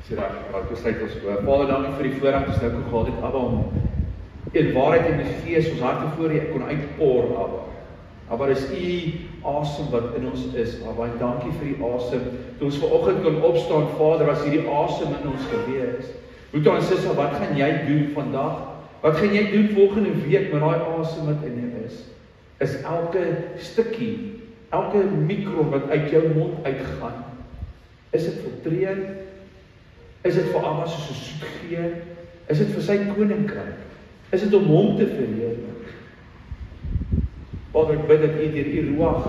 Dis reg, besluit ons. Vader, dankie vir die voorreg wat ons nou kon gehad het, Abba, om in waarheid en die gees ons harte voor U kon uitpour, Abba. Abba, dis U asem wat in ons is, Abba, en dankie vir die asem. Toe ons vanoggend kon opstaan, Vader, was hierdie asem in ons gewees. Boeta en Sissa, wat gaan jy doen vandag? Wat gaan jy doen volgende week met daai asem wat in jou is? Is elke stukkie, elke mikron wat uit jou mond uitgaan, is dit filtreer? Is dit vir Abba soos 'n soet geur? Is dit vir sy koninkryk? Is dit om hom te verheerlik? Vader, ek bid dat U deur U Ruach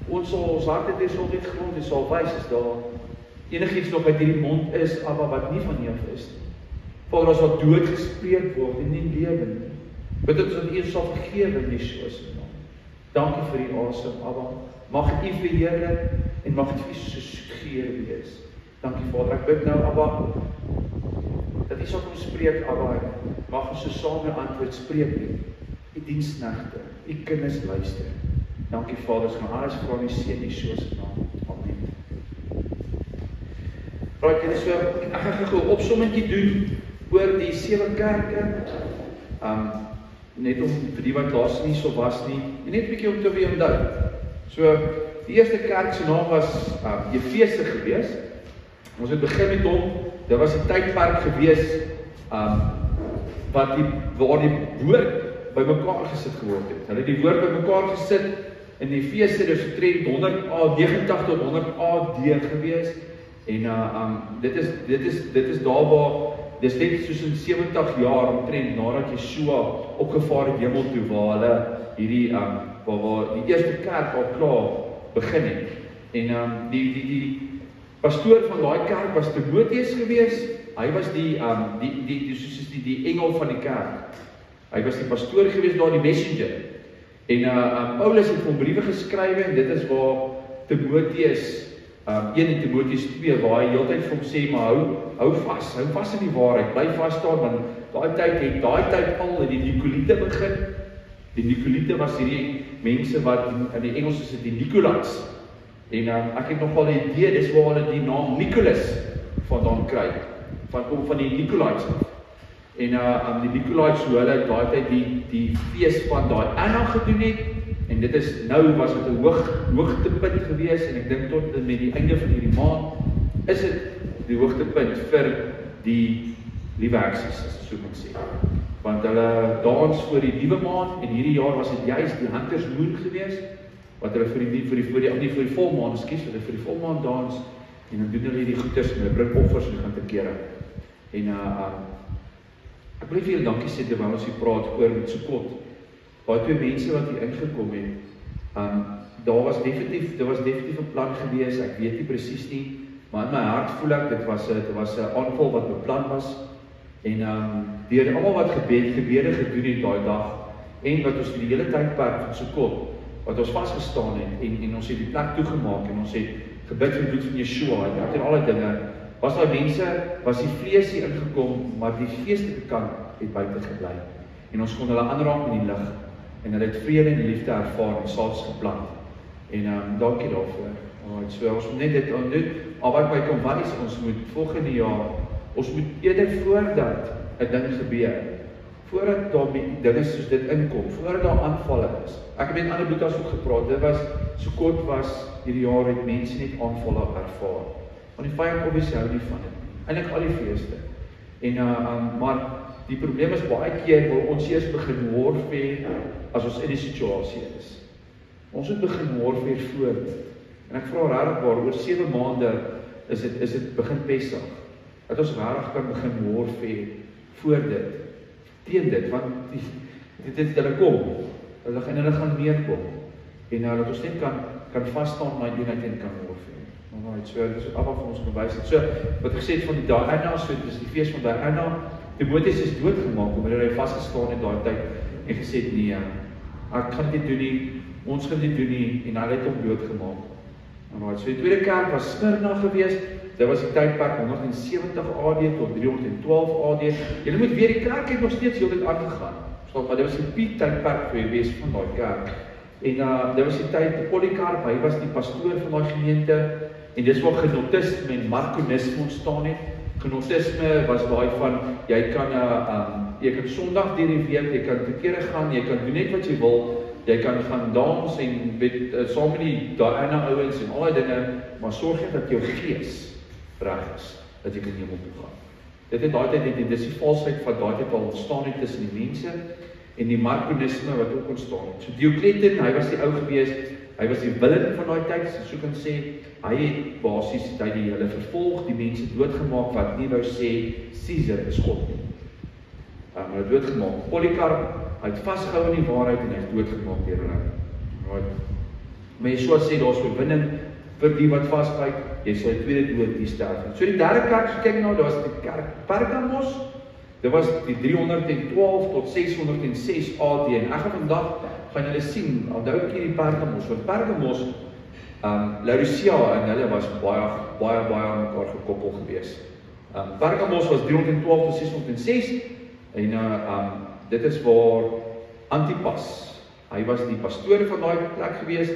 ons harte dit sal net grond, dit sal wys as daar enigiets nog uit hierdie mond is, Abba, wat nie van U is nie. Vader, as wat dood gespreek word en nie lewe nie, bid dat U sal vergewe in Yeshua se naam. Dankie vir U asem, Abba. Mag U verheerlik en mag dit vir soos 'n soet geur wees. Dankie Vader, ek bid nou, Abba, dat U sal kom spreek, Abba, mag ons so saam met antwoord spreek nie. U diensknegte, U kinders luister. Dankie Vader, ons gaan alles vra in die seun Yeshua se naam. Amen. Right, dit is so, ek gaan gou 'n opsommingkie doen oor die 7 kerke. Net om vir die wat laas nie so was nie, en net 'n bietjie om te weer onthou. So, die eerste kerk se naam was Efese gewees. Ons het begin met hom, dit was 'n tydperk gewees waar die woord bymekaar gesit geword het. Hulle het die woord bymekaar gesit in Efese, dis omtrent 189 tot 100 AD gewees. En dit is daar waar dis net soos in 70 jaar omtrent nadat Yeshua opgevaar het hemel toe, waar hulle hierdie waar die eerste kerk al klaar begin het. En die pastoor van daai kerk was Timotheus gewees. Hy was die engel van die kerk. Hy was die pastoor gewees daar, die messenger. En Paulus het hom briewe geskrywe, en dit is waar Timotheus 1 in Timotheus 2, waar hy heeltyd vir hom sê, maar hou vas in die waarheid, bly vas staan, want daai tyd al die Nikoliete begin. Die Nikoliete was hierdie mense wat in die Engels is dit die Nicolaites. En ek het nogal 'n idee, dis waar hulle die naam Nicholas vandaan kry, van die Nicolaites af. En die Nicolaites, hoe hulle daai tyd die fees van daai Anna gedoen het, en dit is, nou was dit 'n hoogtepunt gewees, en ek dink tot met die einde van hierdie maand, is dit die hoogtepunt vir die lieweksies, as so moet sê. Want hulle dans voor die nuwe maand, en hierdie jaar was dit juist die Hunters Moon gewees, wat hulle vir die volmaan, vir die volmaan dans, en dan doen hulle die goeders, en hulle bring offers en gaan te kere. En ek wil vir julle dankie sê, terwyl ons hier praat oor met Sukkot. Daai 2 mense wat hier ingekom het, daar was definitief 'n plan gewees, ek weet nie presies nie, maar in my hart voel ek, dit was 'n aanval wat beplan was, en deur almal wat gebede gedoen het daai dag, en wat ons vir die hele tydperk van Sukkot, wat ons vasgestaan het, en ons het die plek toegemaak, en ons het gebid vir die bloed van Yeshua, en alle dinge, was daai mense, was die vlees hier ingekom, maar die geestelike kant het buite gebly, en ons kon hulle aanraak met die lig, en hulle het vrede en liefde ervaar, en saaks geplant, en dankie daarvoor. Alright, so ons moet net dit doen, albei by kom wys, ons moet volgende jaar, ons moet eerder voordat 'n ding gebeur, voordat daar dinge soos dit inkom, voordat daar aanvalle is. Ek het met ander boetas ook gepraat, dit was, Sukkot was, hierdie jaar het mense net aanvalle ervaar, want die vyand obviously hou nie van dit, eintlik al die feeste. En maar die probleem is baie keer wil ons eers begin warfare as ons in die situasie is. Ons moet begin warfare voor dit. En ek vra regtig waar, oor 7 maande is dit begin Pesach. Dat ons regtig kan begin warfare voor dit, teen dit, want dit hulle kom, hulle gaan meer kom. En dat ons net kan vasstaan na eenheid en kan warfare. Alright, so dit is Abba van ons gewys het. So, wat gesê het van die Diana, so dit is die fees van Diana, Timotheus is doodgemaak, omdat hy vasgestaan het daai tyd, en gesê het, nee, ek gaan dit doen nie, ons gaan dit doen nie, en hy het hom doodgemaak. Alright, so die tweede kerk was Smyrna gewees, dit was die tydperk 170 AD tot 312 AD, julle moet weet, die kerk het nog steeds heel dit aangegaan, maar dit was die piek tydperk gewees van daai kerk, en dit was die tyd, Polycarp, hy was die pastoor van daai gemeente, en dis waar Gnotisme en Marcionisme ontstaan het. Gnosticisme was daai van, jy kan Sondag deur die week, jy kan te kere gaan, jy kan doen net wat jy wil, jy kan gaan dans en saam met die Diana ouens en al die dinge, maar sorg net dat jou gees reg is, dat jy kan hemel toe gaan. Dit het daai tyd, dis die valsheid van daai tyd al ontstaan het tussen die mense en die Marcionisme wat ook ontstaan het. So Diocletian, hy was die ou gewees, hy was die villain van daai tyd, so kan sê, hy het basies die hulle vervolg, die mense doodgemaak wat nie wou sê Caesar is God nie. Hulle doodgemaak. Polycarp, hy het vasgehou in die waarheid en hy is doodgemaak deur hulle. Maar Yeshua sê daar's oorwinning vir die wat vasbyt, jy sal die tweede dood nie sterf. So die derde kerk gekyk nou, daar was die kerk Pergamos. Dit was die 312 tot 606 AD en ek gaan vandag gaan julle sien, onthou ek hierdie Pergamos, want Pergamos, Laodicea en hulle was baie aan mekaar gekoppel gewees. Pergamos was 312 tot 606 en dit is waar Antipas, hy was die pastoor van daai plek gewees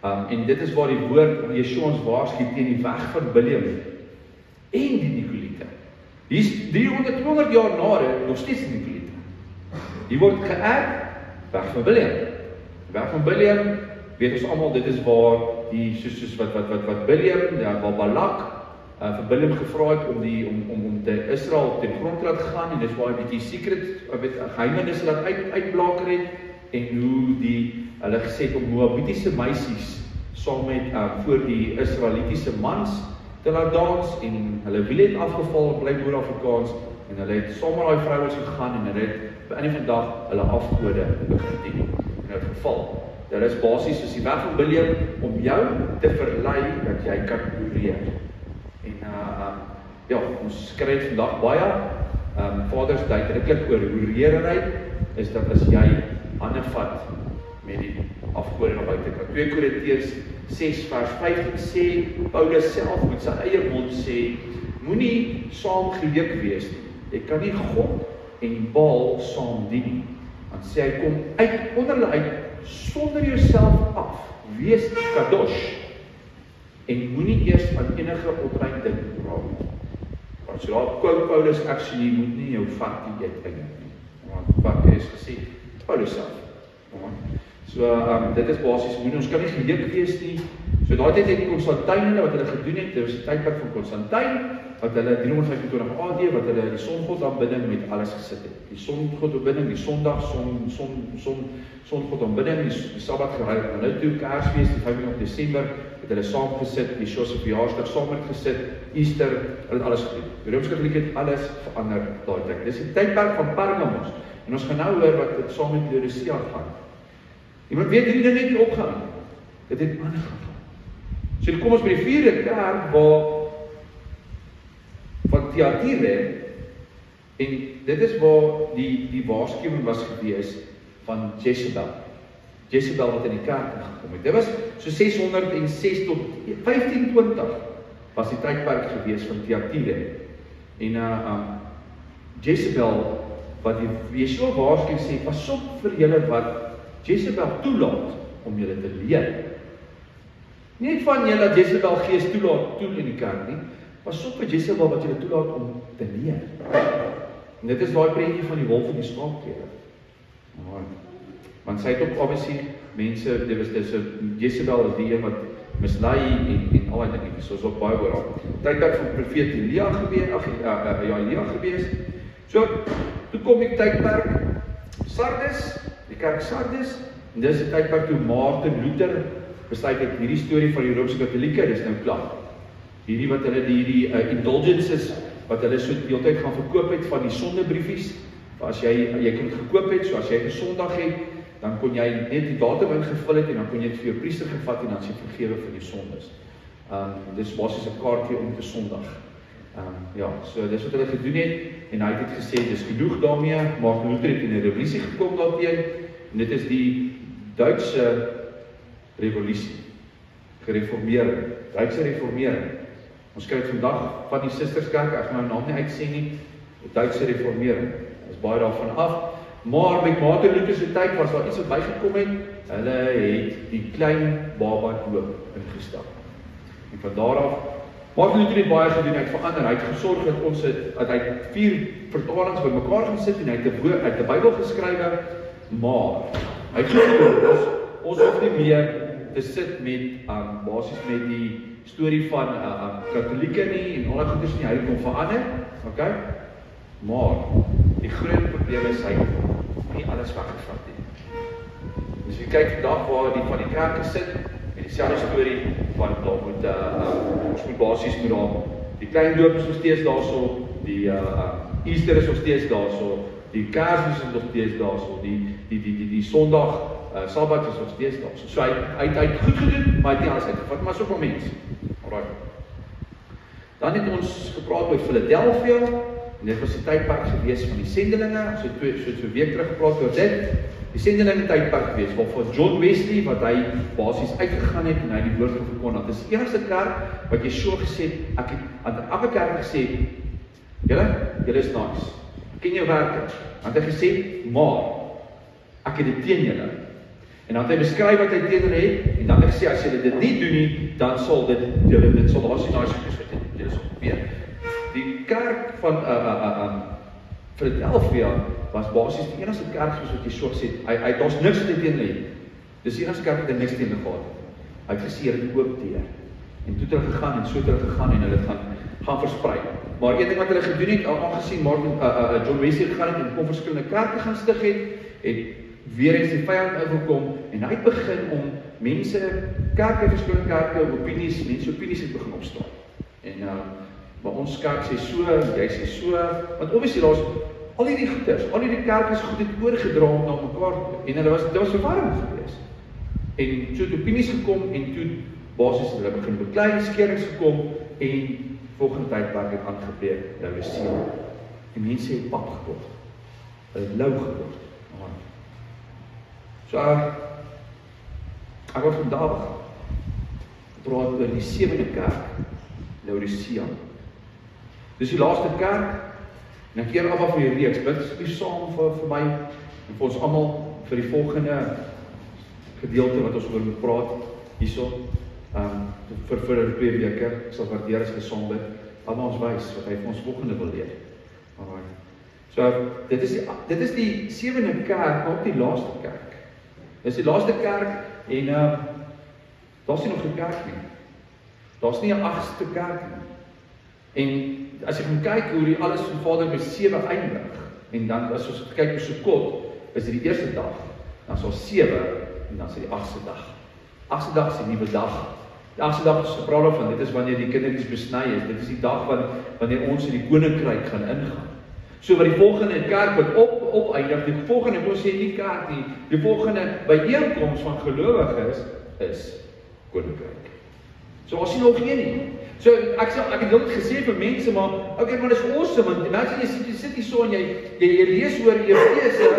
en dit is waar die woord Yeshua ons waarsku teen die weg van Biliam en die Nikoliete. Hier is 200 jaar na dit nog steeds die Nikoliete. Die word geërg weg van Biliam. Weg van Biliam, weet ons almal, dit is waar die soos wat Biliam, waar Balak vir Biliam gevra het om die Israel ten grond te laat gaan en dis waar hy 'n bietjie secret, geheimenisse laat uitblaker het en hoe hulle gesê het om Moabitiese meisies saam met voor die Israelitiese mans te laat dans en hulle wiel het afgeval, bly boer Afrikaans en hulle het saam met daai vrouens gegaan en hulle het by einde van die dag hulle afgode begin dien. In dit geval, dit is basies soos die weg van Biliam om jou te verlei dat jy kan oreer. En ons kry vandag baie vaders duidelik oor oreerry is dat as jy hande vat met die afgode na buitekant. 2 Korintiërs 6 vers 15 sê Paulus self met sy eie mond sê moenie saam geweek wees nie. Jy kan nie God en Baal saam dien nie. Want sê hy kom onder hulle uit sonder jouself af. Wees kadosh en moenie eers aan enige onrein ding raak. Want so daar quote Paulus actually moet nie jou varkie eet nie. Want varkie is gesê Paulus self. So dit is basies, ons kan nie geweek wees nie. So daai tyd het Konstantin wat hulle gedoen het, dit was die tydperk van Konstantin, wat hulle 325 AD, wat hulle die songod aanbidding met alles gesit het. Die songod aanbidding, die Sondag, songod aanbidding, die Sabbat gery, en nou toe Kersfees, die 25 Desember, het hulle saam gesit, die Yeshua se verjaarsdag saam met gesit, Easter, hulle het alles gedoen. Die Rooms-Katoliek het alles verander daai tyd. Dis die tydperk van Pergamos, en ons gaan nou hoor wat dit saam met Laodicea gaan. Iemand weet hierdie ding het nie opgegaan. Dit het aangegaan. So kom ons by die vierde kerk van Thyatira en dit is waar die waarskuwing was gewees van Jezebel. Jezebel wat in die kerk gekom het. Dit was so 606 tot 1520 was die tydperk gewees van Thyatira. En Jezebel wat die Yeshua waarsku sê, pas op vir julle wat Jezebel toelaat om julle te leer. Nie net van julle dat Jezebel gees toelaat in die kerk nie, pas op vir Jezebel wat julle toelaat om te leer. En dit is daai prentjie van die wolf en die skaapklere. Want sy het ook obviously mense, dis Jezebel is die een wat mislei en al die dinge, soos ook baie oor. Tydperk van profeet Elia gewees. So, toe kom die tydperk Sardes, die kerk Sardes, en dis die tydperk toe Martin Luther besluit het hierdie storie van die Roomse Katolieke, dis nou klaar. Hierdie wat hulle die indulgences, wat hulle so die hele tyd gaan verkoop het van die sondebriefies, as jy kan gekoop het, so as jy 'n Sondag het, dan kon jy net die datum ingevul het, en dan kon jy dit vir jou priester gevat, en dan sê vergewe vir die sondes. Dis basies 'n kaartjie om te sondag. So dis wat hulle gedoen het, en hy het gesê, dis genoeg daarmee, Martin Luther het in 'n revolusie gekom daarteen, en dit is die Duitse revolusie, gereformering, Duitse reformering. Ons kry vandag van die Sisterskerk, ek gaan nou naam nie uitsê nie, die Duitse reformering, is baie daarvan af, maar met Martin Luther se tyd was daar iets wat bygekom het, hulle het die klein baba doop ingestap. En van daar af Martin Luther het baie gedoen, hy het verander, hy het gesorg dat hy 4 vertalings by mekaar gaan sit en hy het 'n Bybel geskrywe, maar hy het gesê, ons hoef nie meer te sit met basies met die storie van Katolieke nie en al die goeders nie, hy het hom verander, okay? Maar die groot probleem is hy nie alles weggevat nie. Dus jy kyk vandag waar die van die kerke sit, en dieselfde storie van daar moet ons moet basies met daar, die klein doop is nog steeds daarso, die Easter is nog steeds daarso, die Kersfees is nog steeds daarso, die Sondag Sabbat is nog steeds daarso. So hy het goed gedoen, maar hy het nie alles uitgevat, maar so van mens. Alright. Dan het ons gepraat by Philadelphia, en dit was die tydperk gewees van die sendelinge, so 'n week terug gepraat oor dit, die sendelinge tydperk gewees, waarvan John Wesley, wat hy basies uitgegaan het en hy die woord verkondig het. Dit is die enigste kerk wat jy so gesê het, ek het aan elke kerk gesê, julle is nice, ek ken jou werke, want hy gesê, maar ek het dit teen julle. En dan het hy beskryf wat hy teen hulle het, en dan het hy gesê, as julle dit nie doen nie, dan sal dit sal daar sien nice wees wat julle sal gebeur. Die kerk van Philadelphia was basies die enigste kerk soos wat jy so gesê het, daar's niks wat hy teen hulle het. Dis die enigste kerk wat hy niks teen hulle gehad het. Hy het gesê, dit oop deur. En toe het hulle gegaan en so het hulle gegaan en hulle gaan versprei. Maar een ding wat hulle gedoen het, aangesien John Wesley gegaan het en kom verskillende kerke gaan stig het weer eens die vyand uitgekom en hy het begin om mense, verskillende kerke, mense opinies het begin opstaan. En maar ons kerk sê so, jy sê so, want obviously daar's al hierdie goeders, al hierdie kerke is goed het oorgedra na mekaar en hulle was verwarring geweest. En so het opinies gekom en toe basis hulle begin beklei, skerings gekom en volgende tydperk het aangebreek, Laodicea. Die mense het pap geword. Hulle het lou geword. So ek wil vandag praat oor die 7de kerk, Laodicea. Dis die laaste kerk, en ek keer af vir die reeks, bid asseblief saam vir my, en vir ons almal, vir die volgende gedeelte wat ons oor moet praat, hierso, vir 2 weke, ek sal waardeer as jy saam bid, almal ons wys, wat hy vir ons volgende wil leer. Alright. So, dit is die 7de kerk, maar ook die laaste kerk. Dit is die laaste kerk, en daar's nie nog 'n kerk nie. Daar's nie 'n 8ste kerk nie. En as jy gaan kyk hoe die alles van Vader by 7 eindig, en dan as ons kyk hoe Sukkot, is dit die eerste dag, dan sal 7, en dan is dit die 8ste dag. 8ste dag is die nuwe dag. Die 8ste dag is gepraat daarvan, dit is wanneer die kindertjies besny is, dit is die dag wanneer ons in die koninkryk gaan ingaan. So wat die volgende kerk wat opeindig, die volgende, ons sê nie kerk nie, die volgende byeenkoms van gelowiges is koninkryk. So ons sien nog geen nie. So ek het dit gesê vir mense, maar okay, maar dis awesome, want imagine jy sit hier so en jy lees oor Efese,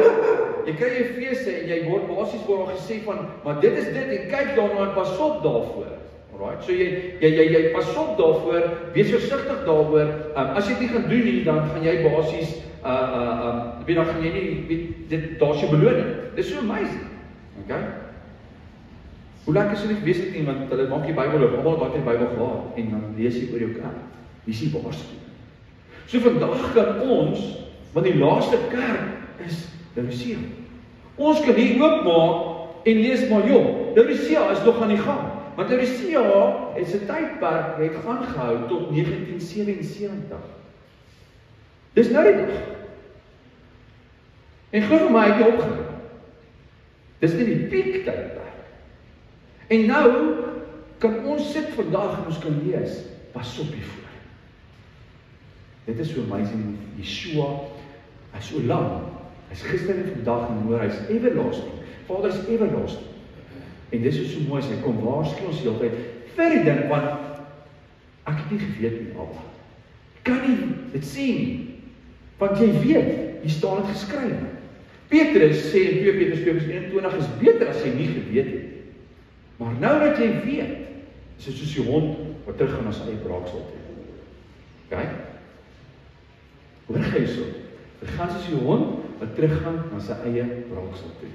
jy kry Efese en jy word basies word gesê van, maar dit is dit en kyk daarna en pas op daarvoor. Alright, so jy pas op daarvoor, wees versigtig daaroor. As jy dit nie gaan doen nie, dan gaan jy basies dan gaan jy nie daar's jou beloning. Dis so amazing. Okay? Hoe lekker sou dit wees nie, want hulle maak die Bybel oop, almal wat in die Bybel gehad en dan lees jy oor jou kerk. Wie is die waarskuwing? So vandag kan ons, want die laaste kerk is Laodicea. Ons kan hier oopmaak en lees maar joh, Laodicea is nog aan die gang. Want Laodicea het sy tydperk het aangehou tot 1977. Dis nou die dag. En glo vir my het nie opgehou. Dis nie die piek tydperk. En nou kan ons sit vandag en ons kan lees, pas op hiervoor. Dit is so amazing, Yeshua, hy is so lang, hy is gister en vandag en môre, hy is everlasting. Vader is everlasting. En dis is so mooi, hy kom waarsku ons die hele tyd vir die ding, want ek het nie geweet nie, Abba. Kan nie dit sê nie, want jy weet, hier staan het geskryf. Petrus sê in 2 Petrus 2:21 is beter as jy nie geweet het. Maar nou dat jy weet, is dit soos die hond wat teruggaan na sy eie braaksel toe. Okay? Hoor jy so? Dit gaan soos die hond wat teruggaan na sy eie braaksel toe.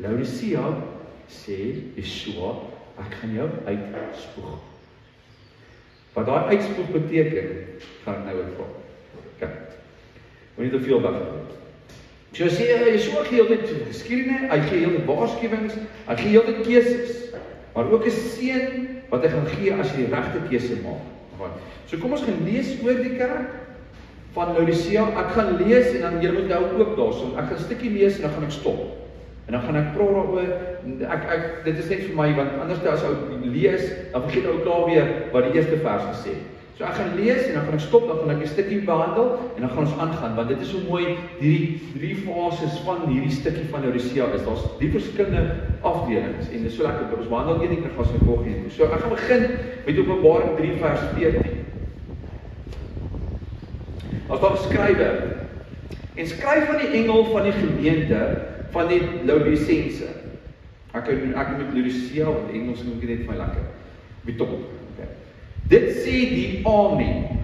Laodicea sê Yeshua, ek gaan jou uitspoeg. Wat daai uitspoeg beteken, gaan ek nou uitval. Kyk, moet nie te veel weggevoel. So sê Yeshua gee altyd geskiedenis, hy gee altyd waarskuwings, hy gee altyd keuses, maar ook 'n seën wat hy gaan gee as jy die regte keuse maak. So kom ons gaan lees oor die kerk van Laodicea. Ek gaan lees en dan julle moet nou oop daarso. Ek gaan 'n stukkie lees en dan gaan ek stop. En dan gaan ek praat daaroor. Dit is net vir my, want anders as ou lees, dan vergeet ou klaar weer wat die eerste vers gesê het. So ek gaan lees en dan gaan ek stop, dan gaan ek 'n stukkie behandel en dan gaan ons aangaan, want dit is so mooi, die drie fases van hierdie stukkie van Laodicea is, daar's 3 verskillende afdelings en dit is so lekker, ons behandel een en dan gaan ons net volgende toe. So ek gaan begin met Openbaring 3 vers 14. As daar geskrywe, en skryf aan die engel van die gemeente van die Laodicense. Ek moet Laodicea, want Engels noem ek net vir my lekker. Betom. Okay. Dit sê die Amen,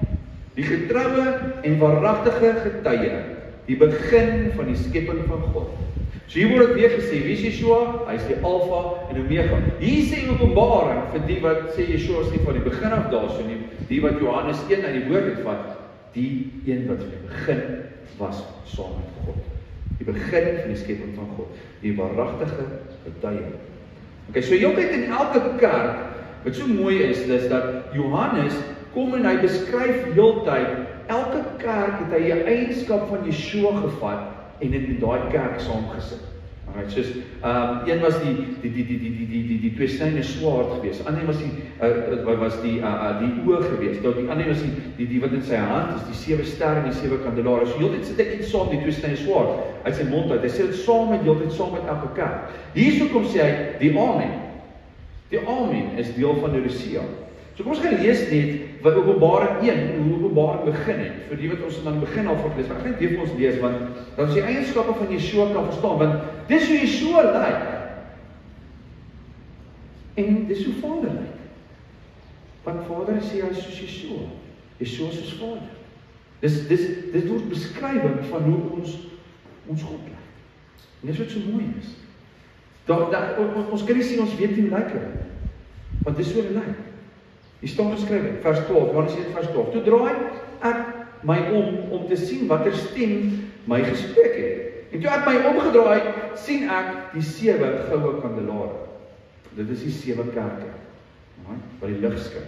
die getroue en waaragtige getuie, die begin van die skepping van God. So hier word dit weer gesê, wie is Yeshua? Hy is die Alpha en Omega. Hier sê Openbaring vir die wat sê Yeshua is nie van die begin af daar so nie, die wat Johannes 1 uit die woord het vat, die een wat van die begin was saam met God. Die begin van die skepping van God, die waaragtige getuie. Okay, so heeltyd in elke kerk, wat so mooi is dat Johannes kom en hy beskryf heeltyd, elke kerk het hy 'n eienskap van Yeshua gevat en dit met daai kerk saamgesit. Alright, soos een was die tweesnydige swaard geweest, ander was die oog geweest, die ander was die wat in sy hand is, die 7 sterre en die 7 kandelaare. So heeltyd sit hy iets saam die tweesnydige swaard uit sy mond uit. Hy sê dit saam met heeltyd saam met elke kerk. Hierso kom sê hy die Amen. Die Amen is deel van Laodicea. So kom ons gaan lees net wat Openbaring 1, hoe Openbaring begin het, vir die wat ons dan begin al voorlees, maar ek gaan net weer vir ons lees, want dan is die eienskappe van Yeshua kan verstaan, want dis hoe Yeshua lyk, en dis hoe Vader lyk, want Vader sê hy is soos Yeshua, Yeshua is soos Vader, dit word beskrywing van hoe ons God lyk, en dis wat so mooi is, ons kan nie sê ons weet nie lyk hy, want dis hoe hy lyk. Hier staan geskrywe, vers 12, Johannes 1 vers 12. Toe draai ek my om te sien watter stem my gespreek het. En toe ek my omgedraai, sien ek die 7 goue kandelaare. Dit is die 7 kerke, wat die lig skyn.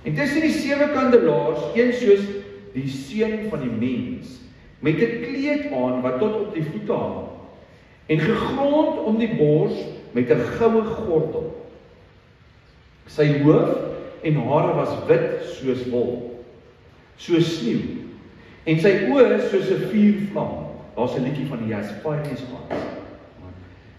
En tussen die 7 kandelaars, een soos die seun van die mens, met 'n kleed aan wat tot op die voete hang, en gegrond om die bors met 'n goue gordel. Sy hoof en hare was wit soos wol, soos sneeu, en sy oë soos 'n vuurvlam. Daar's 'n liedjie van die Jaspers gehad.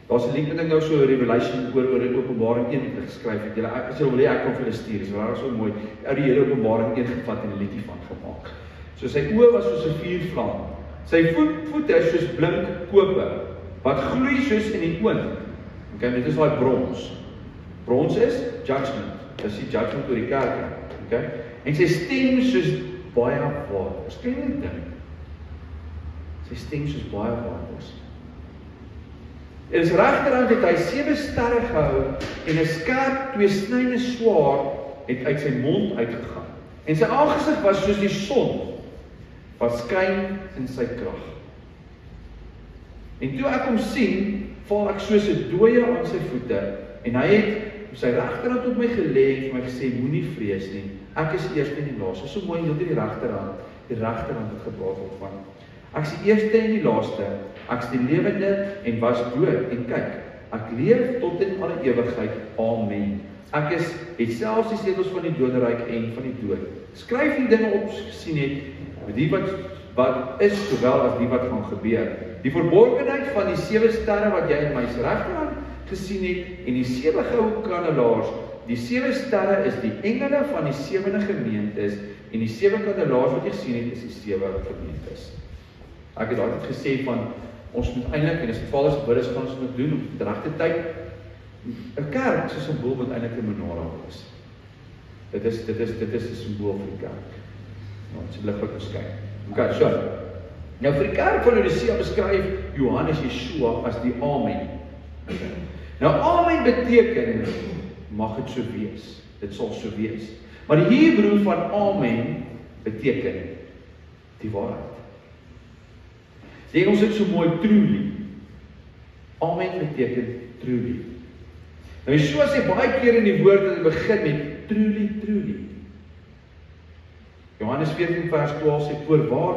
Daar's 'n liedjie wat ek nou so Revelation oor Openbaring 1 het geskryf het. Julle as julle wil hê ek kan vir julle stuur. Dis regtig so mooi. Uit die hele Openbaring 1 gevat en 'n liedjie van gemaak. So sy oë was soos 'n vuurvlam. Sy voete soos blink koper wat gloei soos in die oond. Okay, dit is daai brons. Brons is judgment. Dis die judgment oor die kerk, okay? En sy stem soos baie water. Skyn dit ding. Sy stem soos baie water. En is regterhand het hy 7 sterre gehou en 'n skerp tweesnydige swaard het uit sy mond uitgegaan. En sy aangesig was soos die son wat skyn in sy krag. En toe ek hom sien, val ek soos 'n dooie aan sy voete en hy het sy regterhand op my gelê en vir my gesê, moenie vrees nie, ek is die eerste en die laaste. So mooi, die regterhand het gepraat word van. Ek is die eerste en die laaste, ek is die lewende en was dood, en kyk, ek leef tot in alle ewigheid, Amen. Ek het selfs die sleutels van die doderyk en van die dood. Skryf die dinge op, gesien het, die wat is, sowel as die wat gaan gebeur. Die verborgenheid van die 7 sterre wat jy in my regterhand gesien het, en die 7 goue kandelaars, die 7 sterre is die engele van die 7 gemeentes, en die 7 kandelaars wat jy gesien het, is die 7 gemeentes. Ek het altyd gesê van, ons moet eintlik, en as dit Vader se wil is, gaan ons moet doen, op die regte tyd, 'n kerk so 'n simbool wat eintlik 'n menorah is. Dit is 'n simbool vir die kerk. Nou, dit is lig wat ons kyk. Okay, so. Nou vir die kerk van Laodicea beskryf Johannes Yeshua as die Amen. Nou Amen beteken, mag dit so wees. Dit sal so wees. Maar die Hebreë van amen beteken die waarheid. Die Engels het so mooi truly. Amen beteken truly. Nou Yeshua sê baie keer in die woord dat hy begin met truly, truly. Johannes 14 vers 12 sê voorwaar,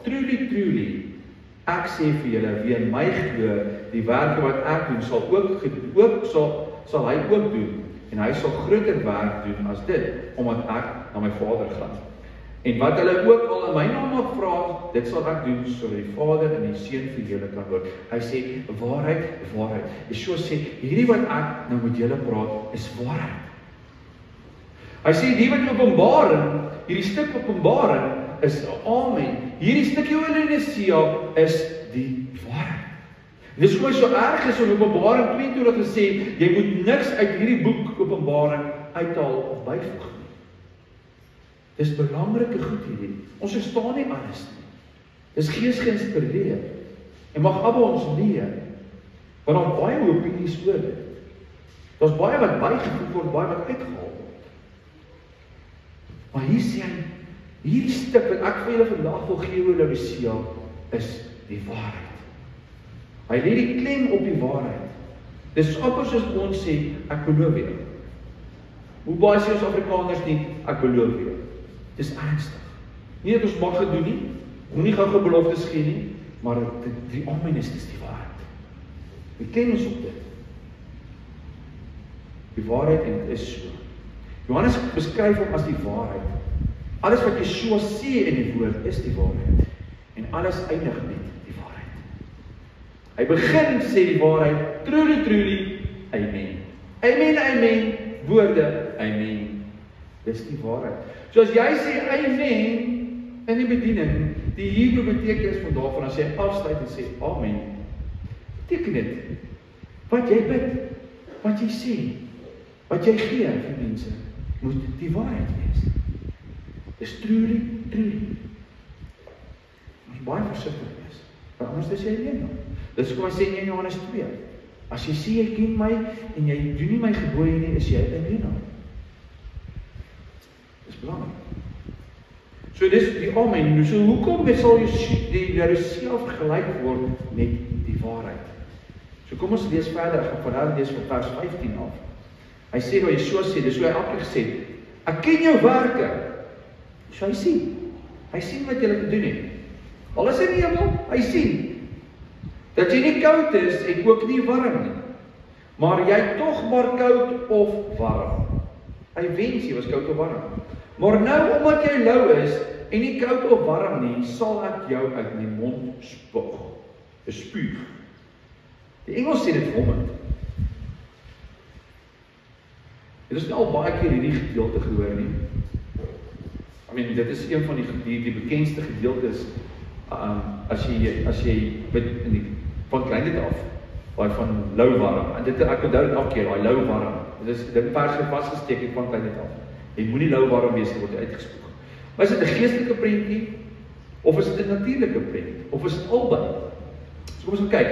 truly, truly, ek sê vir julle, wie in my glo, die werke wat ek doen, sal hy ook doen, en hy sal groter werk doen as dit, omdat ek na my Vader gaan. En wat hulle ook al in my naam mag vra, dit sal ek doen, sodat die Vader en die Seun vir julle kan hoor. Hy sê, waarheid, waarheid. Yeshua sê, hierdie wat ek nou met julle praat, is waarheid. Hy sê, die wat openbaring, hierdie stuk openbaring, is amen. Hierdie stukkie Haleluja is die waarheid. Dis hoe my so erg is om Openbaring 22 gesê, jy moet niks uit hierdie boek Openbaring uithaal of byvoeg nie. Dis belangrike goed hierdie. Ons verstaan nie alles nie. Dis Gees geïnspireer. En mag Abba ons leer, want daar baie opinies oor dit. Daar's baie wat bygevoeg word, baie wat uitgehaal word. Maar hier sê hy, hierdie stuk wat ek vir julle vandag wil gee oor Laodicea, is die waarheid. Hy lê die klem op die waarheid. Dis amper soos ons sê, ek beloof jou. Hoe baie sê ons Afrikaners nie, ek beloof jou. Dis ernstig. Nie dat ons mag gedoen nie, moenie gou beloftes gee nie, maar die amen is die waarheid. Die klem is op dit. Die waarheid en dit is so. Johannes beskryf hom as die waarheid. Alles wat Yeshua sê in die woord is die waarheid. En alles eindig met die waarheid. Hy begin en sê die waarheid, truly, truly, amen. Amen, amen, woorde, amen. Dis die waarheid. So as jy sê amen in die bediening, die Hebreë betekenis van daarvan, as jy afsluit en sê amen, beteken dit, wat jy bid, wat jy sê, wat jy gee vir mense, moet die waarheid wees. Dis truly, truly. Ons baie versigtig wees, want anders is jy alleen. Dis kom hy sê in Johannes 2, as jy sê jy ken my, en jy doen nie my gebooie nie, is jy alleen. Dis belangrik. So dis die amen. So hoekom sal die Laodicea vergelyk word met die waarheid? So kom ons lees verder, ek gaan vandaag lees van vers 15 af. Hy sê wat Yeshua sê, dis hoe hy elke gesê, ek ken jou werke. So hy sien wat jy gedoen het. Al is in die hemel, hy sien. Dat jy nie koud is en ook nie warm nie. Maar jy tog maar koud of warm. Hy wens jy was koud of warm. Maar nou omdat jy lou is en nie koud of warm nie, sal ek jou uit my mond spuug. Die Engels sê dit volgend. Dit is al baie keer hierdie gedeelte gehoor nie. Dit is een van die bekendste gedeeltes as jy van klein dit af, van lou warm. En dit ek onthou dit elke keer, daai lou warm. Dit is dit vers vasgesteek het van klein dit af. Jy moenie lou warm wees nie, word jy uitgespoeg. Maar is dit 'n geestelike prentjie of is dit 'n natuurlike prentjie of is dit albei? So kom ons kyk.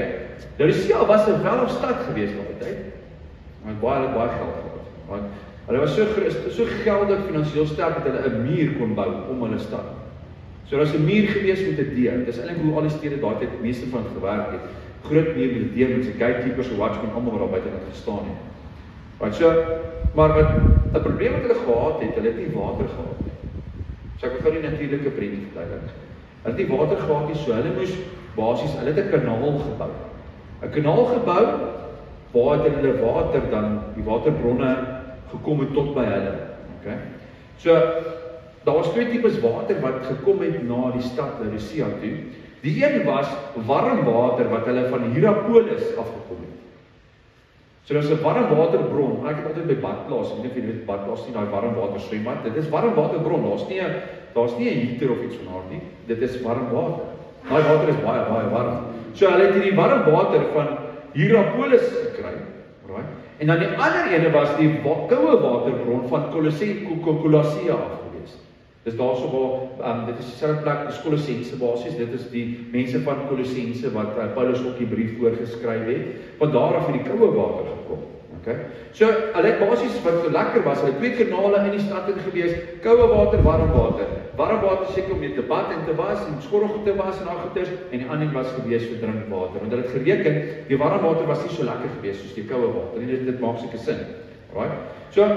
Laodicea was 'n welopstad geweest op die tyd. Maar baie geld gehad. Want hulle was so geldig finansiëel sterk dat hulle 'n muur kon bou om hulle stad. So daar's 'n muur gewees met 'n deur. Dis eintlik hoe al die stede daai tyd meeste van gewerk het. Groot muur met 'n deur met sy gatekeepers, watchmen, almal wat daar buite het gestaan het. Want so, maar wat 'n probleem wat hulle gehad het, hulle het nie water gehad nie. So ek wil gou die natuurlike prentjie verduidelik. Hulle het nie water gehad nie, so hulle moes basies, hulle het 'n kanaal gebou. 'n Kanaal gebou waar hulle water dan, die waterbronne gekom het tot by hulle. Okay? So, daar was twee tipes water wat gekom het na die stad Laodicea toe. Die een was warm water wat hulle van Hierapolis afgekom het. So daar is 'n warm waterbron. Ek het altyd by badplaas, ek weet nie of jy weet badplaas nie, daai warm water swembad. Dit is warm waterbron. Daar's nie 'n heater of iets van haar nie. Dit is warm water. Daai water is baie warm. So hulle het hierdie warm water van Hierapolis gekry. Right? En dan die ander ene was die koue waterbron van Kolossea af gewees. Dis daarso waar dit is dieselfde plek, dis Kolossense basies. Dit is die mense van Kolossense wat Paulus ook die brief voorgeskryf het. Van daar af het die koue water gekom. Okay? So, hulle het basies wat so lekker was, hulle 2 kanale in die stad in gewees, koue water, warm water. Warm water seker om mee te bad en te was, en skorrel te was en daai goeders, en die ander was gewees vir drinkwater. Want hulle het gereken, die warm water was nie so lekker gewees soos die koue water. En dit maak seker sin. Right? So,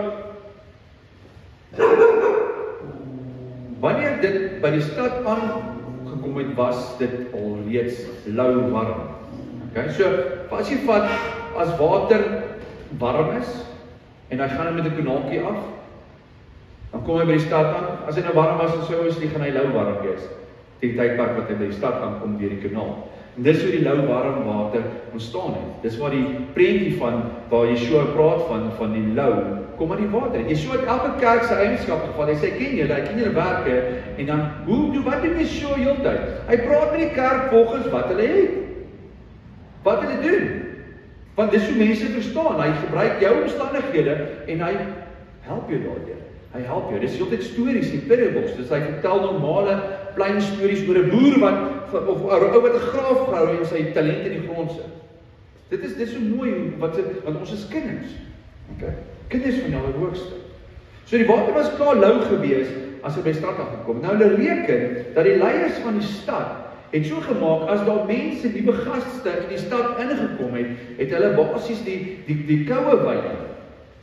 wanneer dit by die stad aangekom het, was dit alreeds lou warm. Okay? So, as jy vat, as water warm is, en hy gaan met 'n kanaaltjie af, dan kom hy by die stad aan, as hy nou warm was en so is, die gaan hy lou warm wees, die tydperk wat hy by die stad aankom deur die kanaal. En dis hoe die lou warm water ontstaan het. Dis waar die prentjie van, waar Yeshua praat van die lou, kom aan die water. Yeshua het elke kerk sy eienskap gevat, hy sê, ken julle werke, en dan, wat doen Yeshua heeltyd? Hy praat met die kerk volgens wat hulle het, wat hulle doen. Want dis hoe mense verstaan, hy gebruik jou omstandighede, en hy help jou daardeur. Hy help jou, dis heeltyd stories, die parables, dis hy vertel normale, klein stories oor 'n boer of 'n ou wat 'n graaf gehou en sy talent in die grond sit. Dit is so mooi, want ons is kinders, okay? Kinders van die Allerhoogste. So die water was klaar lou gewees, as hy by die stad aangekom. Nou hulle reken, dat die leiers van die stad, het so gemaak, as daar mense, nuwe gaste in die stad ingekom het hulle basies die koue wyn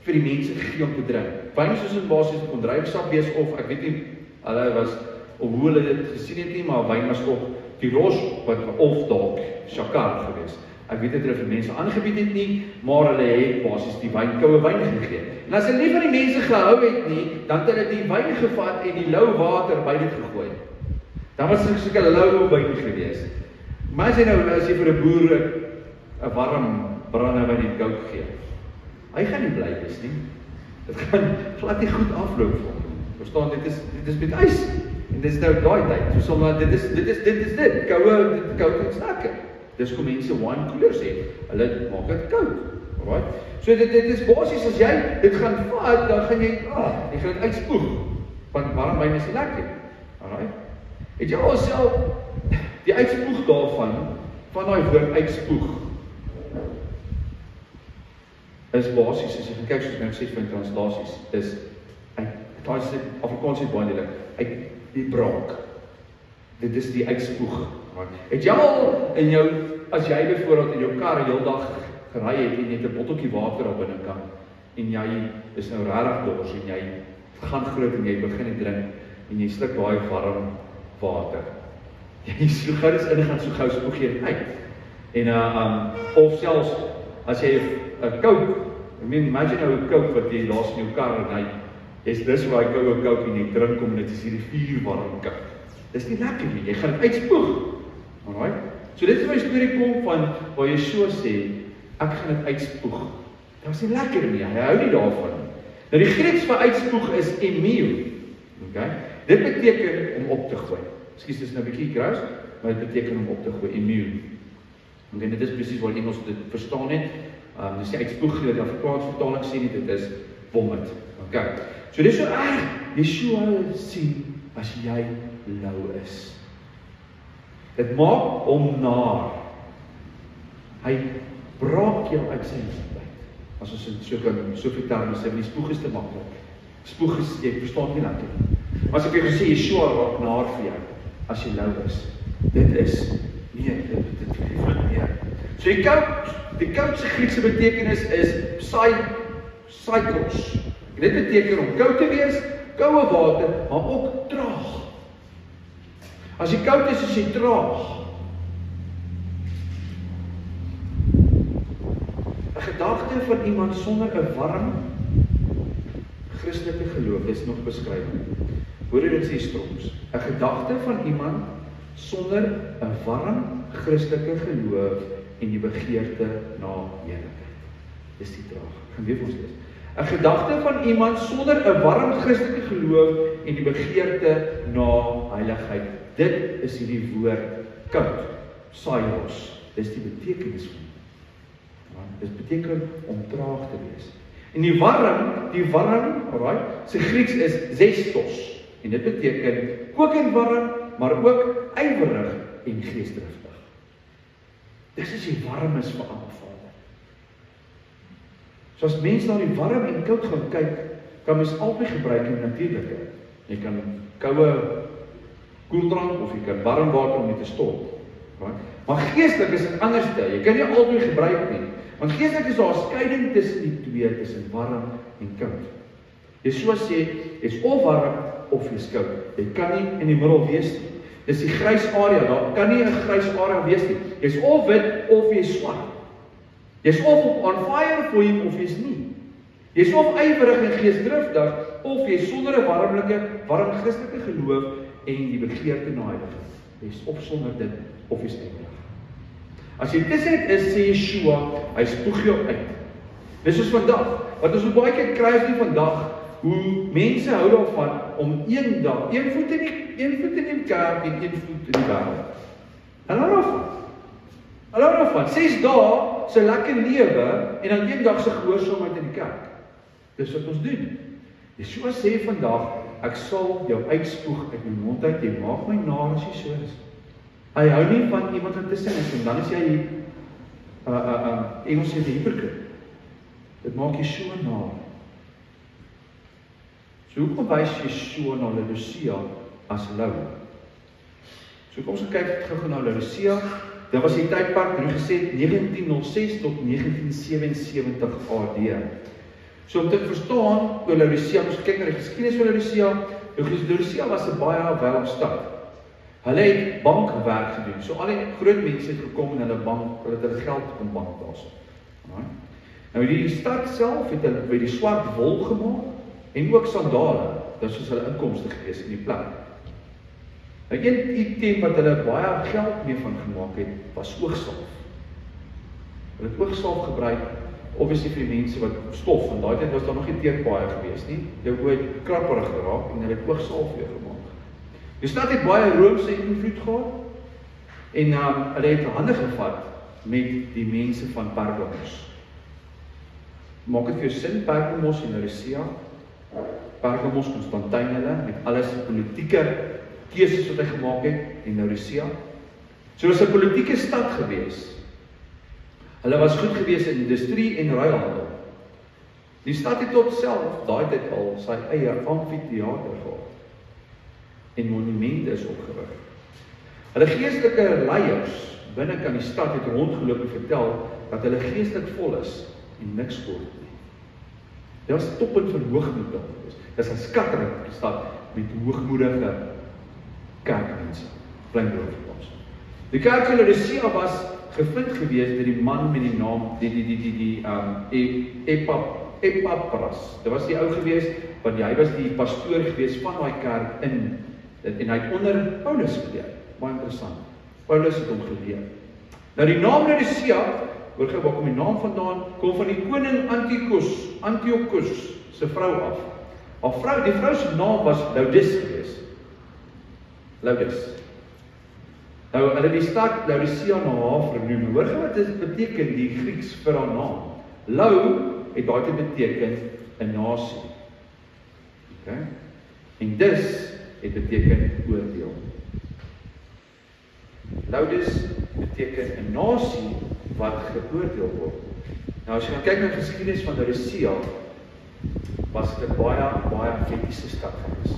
vir die mense gegee om te drink. Wyn soos in basies 'n kondryfsap wees, of ek weet nie, hulle was, of hoe hulle dit gesien het nie, maar wyn was ook die ros, of dalk shakar gewees. Ek weet dit hulle vir mense aangebied het nie, maar hulle het basies die koue wyn gegee. En as hulle nie van die mense gehou het nie, dan het hulle die wyn gevat en die lou water by dit gegooi. Dan was dit seker 'n lou wyn gewees. Maar as jy vir 'n boer 'n warm brandewyn en kook gee, hy gaan nie bly wees nie. Dit gaan glad nie goed afloop vir hom. Verstaan, dit is met ys. En dit is nou daai tyd. So sommer dit is koue en lekker. Dis hoe mense wine koelers het. Hulle maak dit koud. Alright? So dit is basies as jy dit gaan vat, dan gaan jy gaan dit uitspoeg. Want warm wyn is nie lekker. Alright? Het jy alself die uitspoeg daarvan, van daai woord uitspoeg, is basies, as jy kyk soos nou sê van translasies, is, daai is Afrikaans het baie duidelik, uit die braak. Dit is die uitspoeg. Het jy al in jou, as jy byvoorbeeld in jou kar heel dag geraai het, en jy het 'n botteltjie water op binnekant, en jy is nou regtig dors, en jy gaan groot, en jy begin drink, en jy sluk daai warm water. Jy so gou is in, gaan so gou spoeg jy uit. En of selfs as jy 'n Coke, imagine nou 'n Coke wat jy laas in jou kar en dis waar hy koue Coke en jy drink hom en dit is hierdie vuurwarm Coke. Dis nie lekker nie, jy gaan dit uitspoeg. Alright? So dit is waar die storie kom van waar Yeshua sê, ek gaan dit uitspoeg. Dit was nie lekker nie, hy hou nie daarvan. Nou die Grieks vir uitspoeg is emil. Okay? Dit beteken om op te gooi. Ekskuus, dis nou 'n bietjie kraus, maar dit beteken om op te gooi, emil. En dit is presies wat Engels dit verstaan het. Dis die uitspoeg, die Afrikaans vertaling sê nie, dit is vomit. Okay. So dis so erg, Yeshua sien as jy lou is. Dit maak hom naar. Hy braak jou uit sy tyd. As ons so veel terme sê, die spoeg is te maklik. Spoeg is, jy verstaan nie lekker. Maar as ek jou gesê, Yeshua raak naar vir jou, as jy lou is. Dit is, dit vloed nie. So die koudse Griekse betekenis is psychos. Dit beteken om koud te wees, koue water, maar ook traag. As jy koud is jy traag. 'n gedagte van iemand sonder 'n warm Christelike geloof is nog beskryf. Hoor jy dit sê stroms? 'n gedagte van iemand sonder 'n warm Christelike geloof en die begeerte na heiligheid. Dis die traag. Gaan weer vir ons lees. 'n gedagte van iemand sonder 'n warm Christelike geloof en die begeerte na heiligheid. Dit is hierdie woord koud, sairos. Dis die betekenis van dit. Dit beteken om traag te wees. En die warm, alright, sy Grieks is zestos. En dit beteken kokend warm, maar ook ywerig en geesdriftig. Dis as jy warm is vir Abba Vader. So as mens na die warm en koud gaan kyk, kan mens albei gebruik in natuurlike. Jy kan koue koeldrank of jy kan warm water om mee te stop. Right? Maar geestelik is dit anders. Jy kan nie albei gebruik nie. Want geestelik is daar 'n skeiding tussen die twee, tussen warm en koud. Yeshua sê, jy's of warm of jy's koud. Jy kan nie in die middel wees nie. Dis die grys area, daar kan nie 'n grys area wees nie. Jy's of wit of jy's swart. Jy's of on fire vir hom of jy's nie. Jy's of ywerig en geesdriftig of jy's sonder 'n warm Christelike geloof en die begeerte na heiligheid. Jy's of sonder dit of jy's ywerig. As jy tussenin is, sê Yeshua, hy spoeg jou uit. Dis soos vandag, wat ons baie keer kry is nie vandag, hoe mense hou daarvan om een dag, een voet in die kerk en een voet in die wêreld. Hulle hou daarvan. 6 dae se lekker lewe en dan een dag se gehoorsaamheid in die kerk. Dis wat ons doen. Yeshua sê vandag, ek sal jou uitspoeg uit my mond uit, jy maak my na as jy so is. Hy hou nie van iemand wat tussen is, en dan is jy Engels sê die hypocriet. Dit maak jy so na. So hoekom wys Yeshua na Laodicea as lou? So kom ons kyk gou na Laodicea. Dit was die tydperk, nou gesê 1906 tot 1977 AD. So om te verstaan oor Laodicea, ons kyk na die geskiedenis van Laodicea. Laodicea was 'n baie welm stad. Hulle het bankwerk gedoen. So al die groot mense het gekom in hulle bank, hulle het hulle geld kom bank daarso. Nou die stad self het hulle by die swart wol gemaak en ook sandale. Dit was hulle inkomste gewees in die plek. Nou een item wat hulle baie geld mee van gemaak het, was oogsalf. Hulle het oogsalf gebruik, obviously vir die mense wat stof, en daai tyd was daar nog nie teerpaaie gewees nie. Jou oë het krapperig geraak en hulle het oogsalf weer gemaak. Die stad het baie Romeinse invloed gehad en hulle het hande gevat met die mense van Pergamos. Maak dit vir jou sin, Pergamos en Laodicea, Pergamos, Constantijn hulle, met alles politieke keuses wat hy gemaak het, en Laodicea. So was 'n politieke stad gewees. Hulle was goed gewees in industrie en ruilhandel. Die stad het tot self, daai tyd al, sy eie amfitheater gehad. En monumente is opgerig. Hulle geestelike leiers binne kan die stad het rondgeloop en vertel dat hulle geestelik vol is en niks kort nie. Dit was toppunt van hoogmoed daar. Dit is 'n skatterlike stad met hoogmoedige kerkmense. Pleindoorverplaas. Die kerk in Laodicea was gevind gewees deur die man met die naam Epaphras. Dit was die ou gewees want hy was die pastoor gewees van daai kerk en hy het onder Paulus geleer. Baie interessant. Paulus het hom geleer. Nou die naam Laodicea, hoor gou waar kom die naam vandaan? Kom van die koning Antiochus se vrou af. Die vrou se naam was Laodis gewees. Laodis. Nou hulle die stad Laodicea na haar vernoem. Hoor gou wat dit beteken die Grieks vir haar naam. Lou het daai te beteken 'n nasie. Okay? En dis het beteken oordeel. Laodis beteken 'n nasie wat geoordeel word. Nou as jy gaan kyk na die geskiedenis van Laodicea, was dit 'n baie kritiese stad gewees.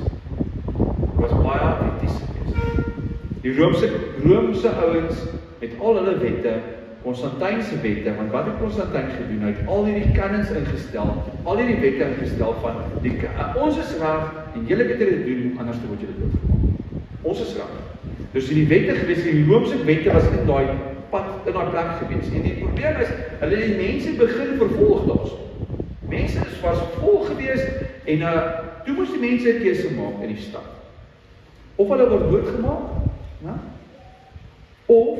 Was baie kritiese gewees. Die Romeinse ouens met al hulle wette, Constantijn se wette, want wat het Constantijn gedoen? Hy het al hierdie canons ingestel, al hierdie wette ingestel van ons is reg en julle moet dit doen, anders word julle doodgemaak. Ons is reg. Dus die wette gewees, die Romeinse wette was in daai pad in daai plek gewees. En die probleem is, hulle die mense begin vervolg daarso. Mense was vol gewees en toe moes die mense 'n keuse maak in die stad. Of hulle word doodgemaak, ja? Of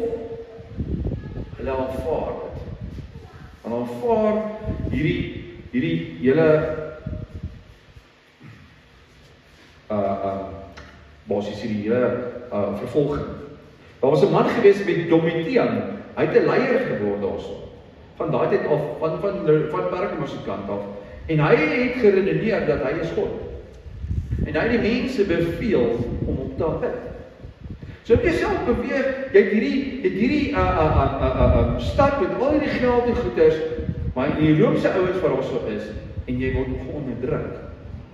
hulle aanvaar dit. Hulle aanvaar hierdie hele basies hierdie hele vervolging. Daar was 'n man gewees met Domitian. Hy het 'n leier geword daarso. Van daai tyd af van Pergamos se kant af. En hy het geredeneer dat hy is God. En hy het die mense beveel om op te bid. So ek self beweeg, jy het hierdie stad met al hierdie geld en goederes, Maar in die Romeinse ouens wat daar so is, en jy word geonderdruk.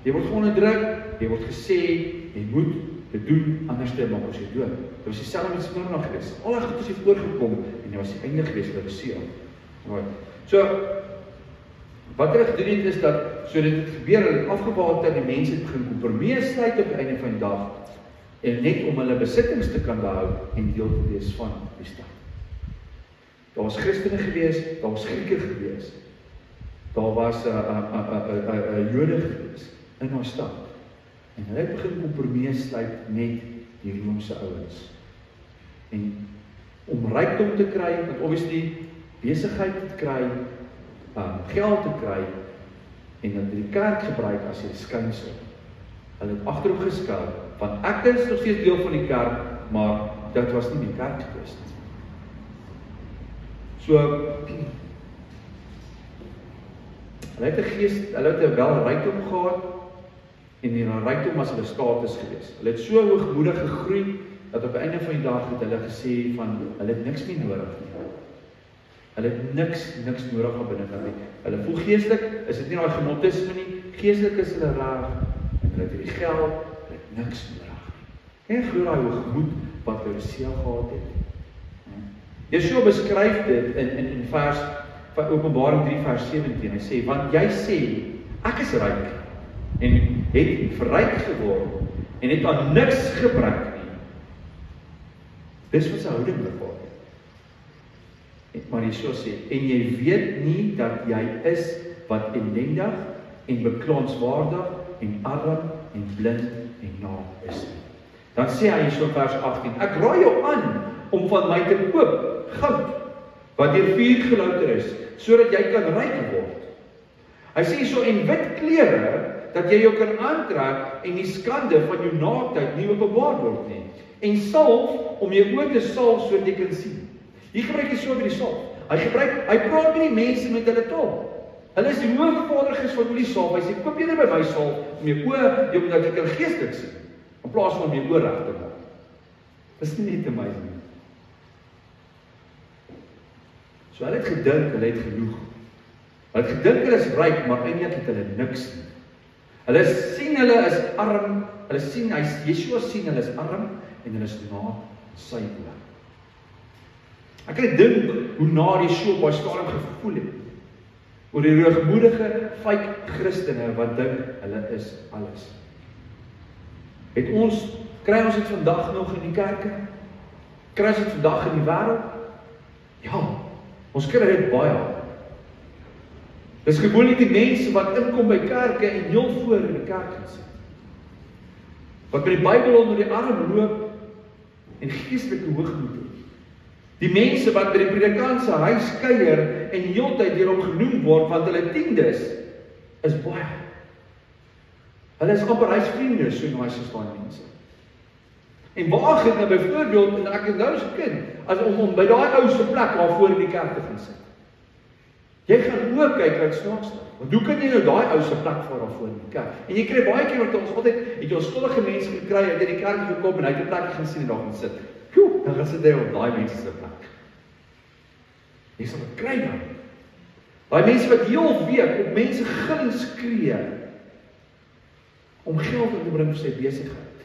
Jy word geonderdruk, jy word gesê, jy moet dit doen, anders te maak as jy dood. Dit was dieselfde met Smyrna gewees. Al die goed het oorgekom, en dit was die einde gewees vir Sia. So, wat hulle gedoen het is dat, so dit gebeur, hulle het afgewaar dat die mense begin kompromieë sluit op die einde van die dag, en net om hulle besittings te kan behou, en deel te wees van die stad. Daar was Christene gewees, daar was Grieke gewees, daar was Jode gewees, in ons stad. En hulle het begin kompromieë sluit met die Romeinse ouens. En om rykdom te kry, met obviously besigheid te kry, geld te kry, en dat die kerk gebruik as die skynsel. Hulle het agterop geskuil, want ek is nog steeds deel van die kerk, maar dit was nie die kerk gewees nie. So, hulle het 'n gees, hulle het wel rykdom gehad, en die rykdom was hulle status gewees. Hulle het so hoogmoedig gegroei, dat op die einde van die dag het hulle gesê van, hulle het niks meer nodig nie. Hulle het niks nodig op binne nie. Hulle voel geestelik, is dit nie daai gemotisme nie, geestelik is hulle reg, en hulle het die geld, hulle het niks nodig nie. En glo daai hoogmoed wat Laodicea gehad het. Yeshua beskryf dit in vers van Openbaring 3 vers 17. Hy sê, want jy sê, ek is ryk, en het verryk geword, en het aan niks gebrek nie. Dis wat sy houding bepaal. Maar Yeshua sê, en jy weet nie dat jy is wat ellendig en beklaanswaardig en arm en blind en naak is nie. Dan sê hy so vers 18, ek raai jou aan om van my te koop, goud, wat deur vuur gelouter is, sodat jy kan ryk word. Hy sê so, en wit klere, dat jy jou kan aantrek en die skande van jou naaktheid nie openbaar word nie. En salf om jou oë te salf sodat jy kan sien. Hier gebruik hy so by die salf. Hy praat met die mense met hulle taal. Hulle is die hoofvaardiges van olie salf. Hy sê, koop jy by my salf om jou oë, dat jy kan geestelik sien, in plaas van om jou oë reg te maak. Dis nie net amazing nie. So hulle het gedink, hulle het genoeg. Hulle het gedink hulle is ryk, maar eintlik het hulle niks nie. Hulle sien hulle is arm, Yeshua sien hulle is arm, en hulle is naak sy oë. Ek kan dink hoe na Yeshua baie stadium gevoel het, oor die hoogmoedige, fake Christene, wat dink hulle is alles. Kry ons dit vandag nog in die kerke? Kry ons dit vandag in die wêreld? Ja, ons kry dit baie. Dis gewoonlik die mense wat inkom by kerke en heel voor in die kerk gaan sit. Wat met die Bybel onder die arm loop en geestelike hoogmoed het. Die mense wat by die predikant se huis kuier en heeltyd deur hom genoem word want hulle tiendes is baie. Hulle is amper huisvriende, so nou is daai mense. En waar het nou byvoorbeeld, en ek het nou as 'n kind, as om by daai ou se plek waar voor in die kerk te gaan sit. Jy gaan ook kyk uit snaaks. Want hoe kan jy nou daai ou se plek voor in die kerk? En jy kry baie keer wat ons altyd, het jy onskuldige mense gekry uit in die kerk gekom en hy het 'n plek gaan sien en daar gaan sit. Dan gaan sit hy op daai mense se plek. Jy sal dit kry dan. Daai mense wat heel week op mense gil en skree om geld in te bring vir sy besigheid.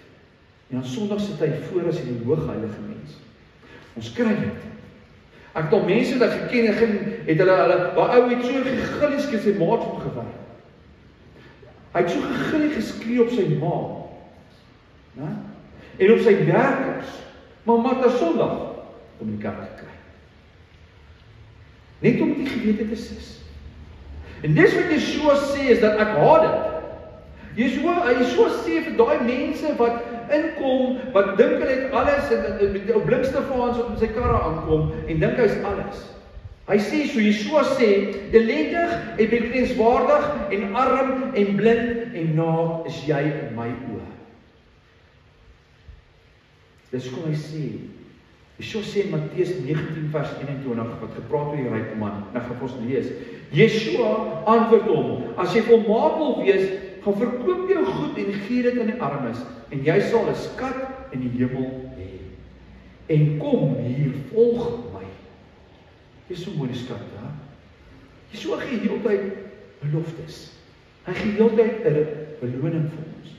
En dan Sondag sit hy voor as die hoogheilige mens. Ons kry dit. Ek het al mense wat geken het hulle daai ou het so gegil en sy maat hom gewerk. Hy het so gegil en geskree op sy ma. Né? En op sy werkers. Maar dat Sondag om die kerk te kry. Net om die gewete te sis. En dis wat Yeshua sê is dat ek haat dit. Yeshua sê vir daai mense wat inkom, wat dink hulle het alles en met die blinkste vaans op sy karre aankom en dink hy is alles. Hy sê so, Yeshua sê, ellendig en beklaanswaardig en arm en blind en naak is jy in my oë. Dis kom hy sê. Yeshua sê in Matteus 19 vers 21 wat gepraat oor die ryke man. En ek gaan ons lees. Yeshua antwoord hom: as jy volmaak wil wees, gaan verkoop jou goed en gee dit aan die armes en jy sal 'n skat in die hemel hê. En kom hier, volg my. Dis so mooi skat, hè? Yeshua gee heeltyd beloftes. Hy gee heeltyd 'n beloning vir ons.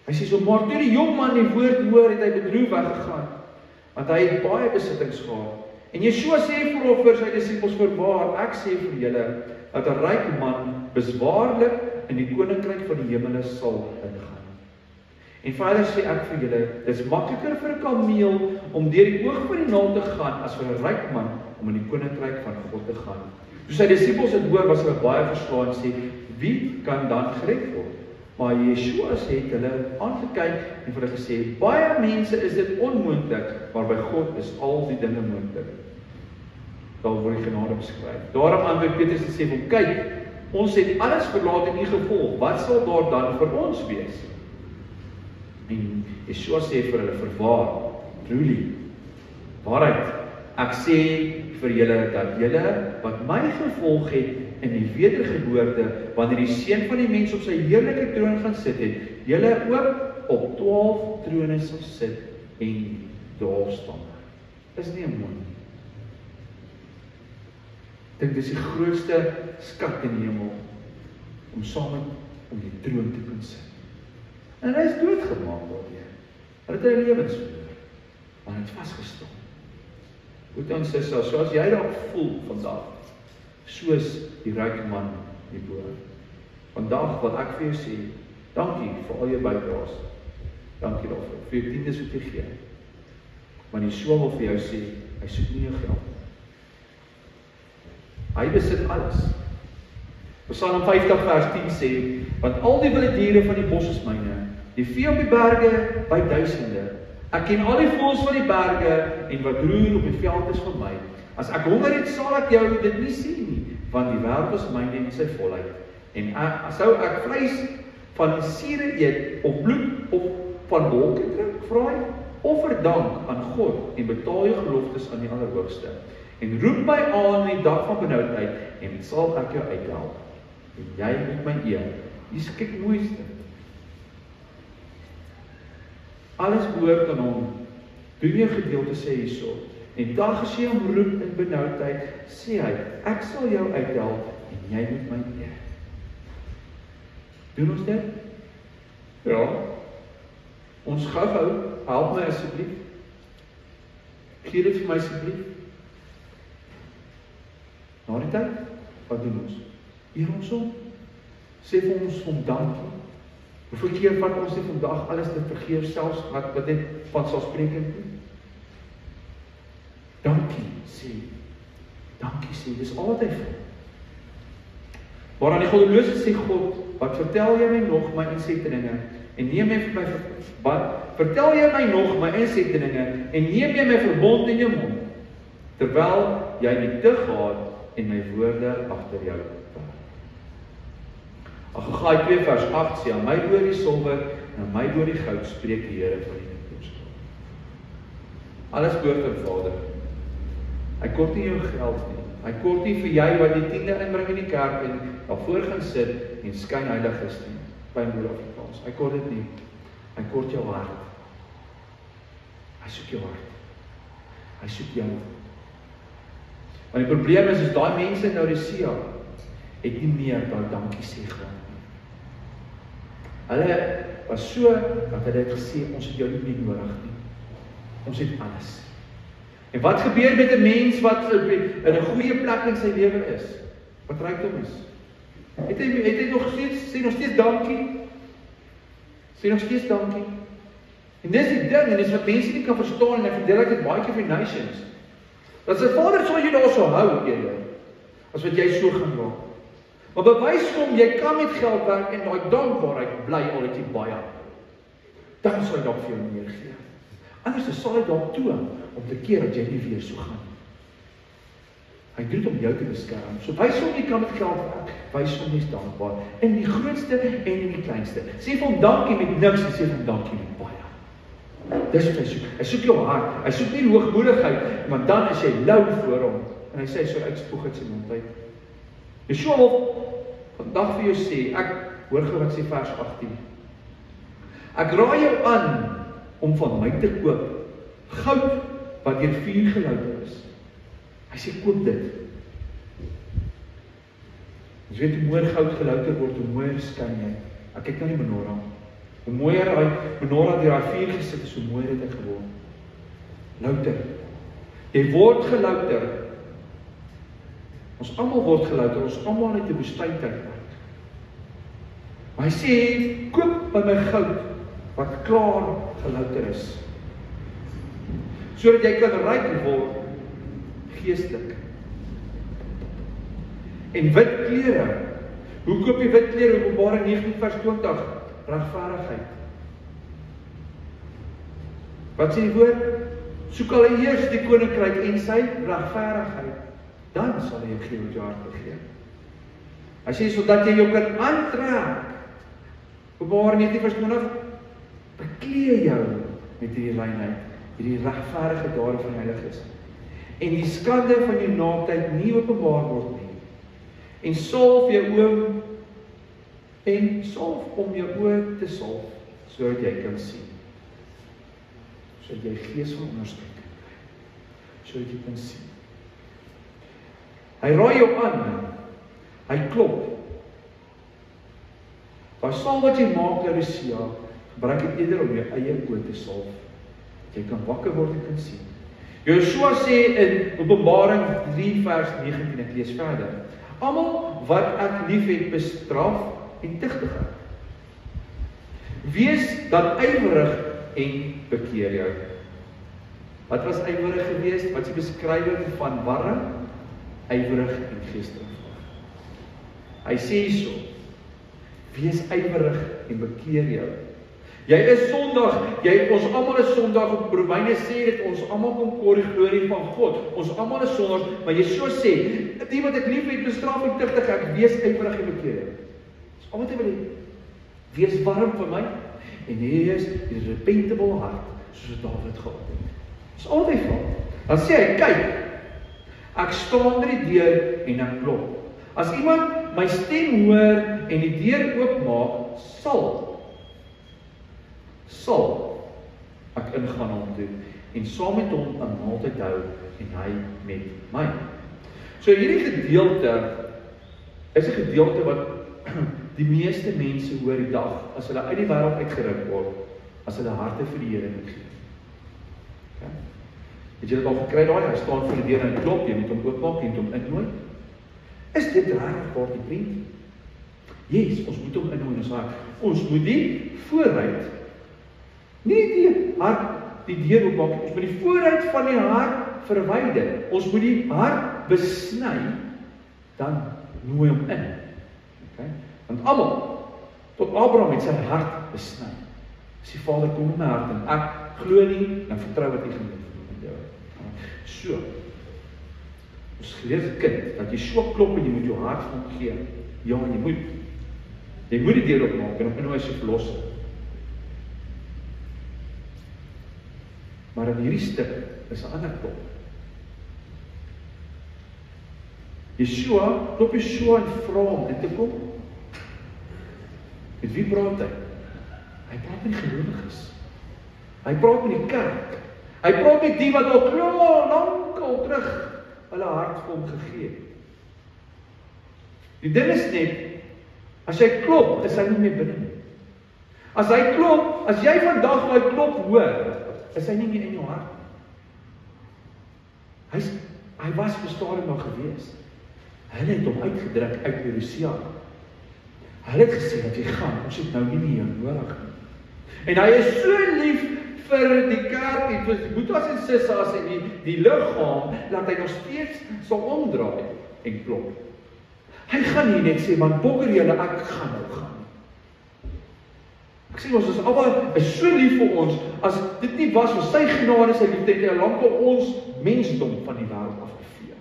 Hy sê so, maar toe die jong man die woord hoor, het hy bedroef weggegaan, want hy het baie besittings gehad. En Yeshua sê vir sy disippels, voorwaar, ek sê vir julle, dat 'n ryk man beswaarlik in die koninkryk van die hemele sal ingaan. En verder sê ek vir julle, dis makliker vir 'n kameel om deur die oog van die naald te gaan, as vir 'n ryk man om in die koninkryk van God te gaan. Toe sy disippels het hoor, was hulle baie verslaan en sê, wie kan dan gered word? Maar Yeshua het hulle aangekyk en vir hulle gesê, baie mense is dit onmoontlik, maar by God is al die dinge moontlik. Daar word die genade beskryf. Daarom antwoord Petrus en sê vir hom, kyk, ons het alles verlaat en U gevolg, wat sal daar dan vir ons wees? En Yeshua sê vir hulle, verwaar, truly, waarheid, ek sê vir julle dat julle wat my gevolg het in die wedergeboorte, wanneer die Seun van die mens op sy heerlike troon gaan sit het, julle ook op 12 trone sal sit en daar staan. Is nie 'n mooi. Ek dink dis die grootste skat in die hemel, om saam met om die troon te kan sit. En hy is doodgemaak daardeur. Hy het sy lewens verloor, maar hy het vasgestaan. Goed ons sê, soos jy dalk voel vandag, soos die ryke man hierbo. Vandag wil ek vir jou sê, dankie vir al jou bydraes. Dankie daarvoor, vir jou tiendes wat jy gee. Maar Yeshua wil vir jou sê, hy soek nie jou geld. Hy besit alles. Psalm 50 vers 10 sê, want al die wilde diere van die bos is myne, die vee op die berge by duisende. Ek ken al die voëls van die berge en wat roer op die veld is van my. As ek honger het, sal ek jou dit nie sien nie, want die wêreld is myne en sy volheid. En sou ek vleis van siere eet of bloed of van wolke drink, vra hy, offer dank aan God en betaal jou geloftes aan die Allerhoogste. En roep my aan in die dag van benoudheid en sal ek jou uithelp. En jy moet my eer. Hier kyk mooiste. Alles behoort aan hom. Doen jou gedeelte sê hierso. En dag as jy hom roep in benoudheid, sê hy, ek sal jou uithelp en jy moet my eer. Doen ons dit? Ja. Ons gou, help my asseblief. Gee dit vir my asseblief. Na die tyd, wat doen ons? Eer ons hom. Sê vir ons hom dankie. Hoeveel keer vat ons nie vandag alles te vergeef, selfs wat dit vanselfsprekend doen? Dankie sê, dis al wat hy voel. Waaraan die goddelose sê God, wat vertel jy my nog my insettinge, en neem jy vir my, vertel jy my nog my insettinge, en neem jy my verbond in jou mond, terwyl jy nie te gaat, en my woorde agter jou werk. Haggai 2 vers 8 sê, aan my oor die silwer, en aan my oor die goud, spreek die Here van die toekoms. Alles behoort aan Vader. Hy kort nie jou geld nie. Hy kort nie vir jy wat die tiende inbring in die kerk en daarvoor gaan sit en skyn heilig is nie. By moeder Afrikaans. Hy kort dit nie. Hy kort jou hart. Hy soek jou hart. Hy soek jou. Maar die probleem is daai mense in Laodicea het nie meer daai dankie sê gehad nie. Hulle was so dat hulle het gesê, ons het jou nie meer nodig nie. Ons het alles. En wat gebeur met 'n mens wat in 'n goeie plek in sy lewe is? Wat rykdom is? Het hy nog steeds, sê nog steeds dankie? Sê nog steeds dankie? En dis die ding, en dis wat mense nie kan verstaan, en ek verduidelik dit baie keer vir nations. Dat sy Vader sal jou daar so hou, eerder, as wat jy so gaan raak. Maar bewys hom, jy kan met geld werk, en daai dankbaarheid bly al het jy baie. Dan sal hy dalk vir jou meer gee. Anders sal hy dalk toon, om te keer dat jy nie weer so gaan. Hy doen dit om jou te beskerm. So wys hom jy kan met geld werk, wys hom jy's dankbaar. In die grootste en in die kleinste. Sê vir hom dankie met niks, en sê vir hom dankie met baie. Dis wat hy soek. Hy soek jou hart. Hy soek nie hoogmoedigheid, maar dan is jy lou voor hom. En hy sê so uitspoeg uit sy mond uit. Yeshua wil vandag vir jou sê, ek hoor gou wat sê vers 18. Ek raai jou aan om van my te koop goud wat deur vuur gelouter is. Hy sê koop dit. Ons weet hoe mooier goud gelouter word, hoe mooier skyn jy. Ek kyk na die menorah. Hoe mooier daai menorah deur daai vuur gesit is, hoe mooier het hy geword. Louter. Jy word gelouter. Ons almal word gelouter, ons almal het 'n woestyntyd. Maar hy sê, koop by my goud wat klaar gelouter is. Sodat jy kan ryk word geestelik. En wit klere. Hoe koop jy wit klere? Openbaring 19:20. Regverdigheid. Wat sê die woord? Soek al eers die koninkryk en sy regverdigheid. Dan sal hy jou gee wat jou hart begeer. Hy sê, sodat jy jou kan aantrek. Openbaring 19:20. Beklee jou met hierdie reinheid, hierdie regverdigheid daarvan heilig is. En die skande van jou naaktheid nie openbaar word nie. En salf jou oë en salf om jou oë te salf, sodat jy kan sien. Sodat jy gees van onderskeid, sodat jy kan sien. Hy raai jou aan, hy klop. Daai salf wat jy maak, Laodicea, gebruik dit eerder om jou eie oë te salf. Jy kan wakker word en kan sien. Joshua sê in Openbaring 3:19, ek lees verder. Almal wat ek liefhet, bestraf en tigtig ek. Wees dan ywerig en bekeer jou. Wat was ywerig geweest? Wat is die beskrywing van warm? Ywerig en geestelik. Hy sê hierso, wees ywerig en bekeer jou. Jy is sondig, ons almal is sondig, Romeine sê dit, ons almal kom kort die glorie van God, ons almal is sondig, maar Yeshua sê, die wat ek lief het, bestraf en tigtig ek, wees ywerig en bekeer jou. Dis al wat hy wil hê. Wees warm vir my, en hier is die repentable hart, soos Dawid gehad het. Dis al wat hy vra. Dan sê hy, kyk, ek staan by die deur en ek klop. As iemand my stem hoor en die deur oopmaak, sal ek ingaan hom toe en saam met hom 'n maaltyd hou en hy met my. So hierdie gedeelte is 'n gedeelte wat die meeste mense hoor die dag as hulle uit die wêreld uitgeruk word, as hulle harte vir die Here moet gee. Okay? Het jy dit al gekry daai? Hy staan voor die deur en klop, jy moet hom oopmaak en hom innooi. Is dit regtig waar die prent? Yes, ons moet hom innooi in ons hart. Ons moet die vooruit, nie die hart, die deur oopmaak, ons moet die vooruit van die hart verwyder. Ons moet die hart besny, dan nooi hom in. Okay? Want almal, tot Abraham het sy hart besny. As die Vader kom in my hart en ek glo nie, dan vertrou wat hy gaan doen. So, ons geleer kind, dat jy so klop en jy moet jou hart van gee. Ja, jy moet die deur opmaak en hom innooi as 'n verlosser. Maar in hierdie stuk is 'n ander klop. Yeshua, klop Yeshua en vra hom dit te kom. Met wie praat hy? Hy praat met die gelowiges. Hy praat met die kerk. Hy praat met die wat al lank terug hulle hart vir hom gegee het. Die ding is net, as hy klop, is hy nie meer binne nie. As hy klop, as jy vandag daai klop hoor, is hy nie meer in jou hart nie. Hy was op 'n stadium daar gewees. Hulle het hom uitgedruk uit Laodicea. Hulle het gesê dat jy gaan, ons het nou nie meer nodig nie. En hy is so lief vir die kerk en vir die boetas en sissas en die liggaam, dat hy nog steeds sal omdraai en klop. Hy gaan nie net sê, man, bokker julle, ek gaan nou gaan. Ek sê, ons is almal is so lief vir ons, as dit nie was vir sy genade, sy liefde, het hy lankal ons mensdom van die wêreld afgevee.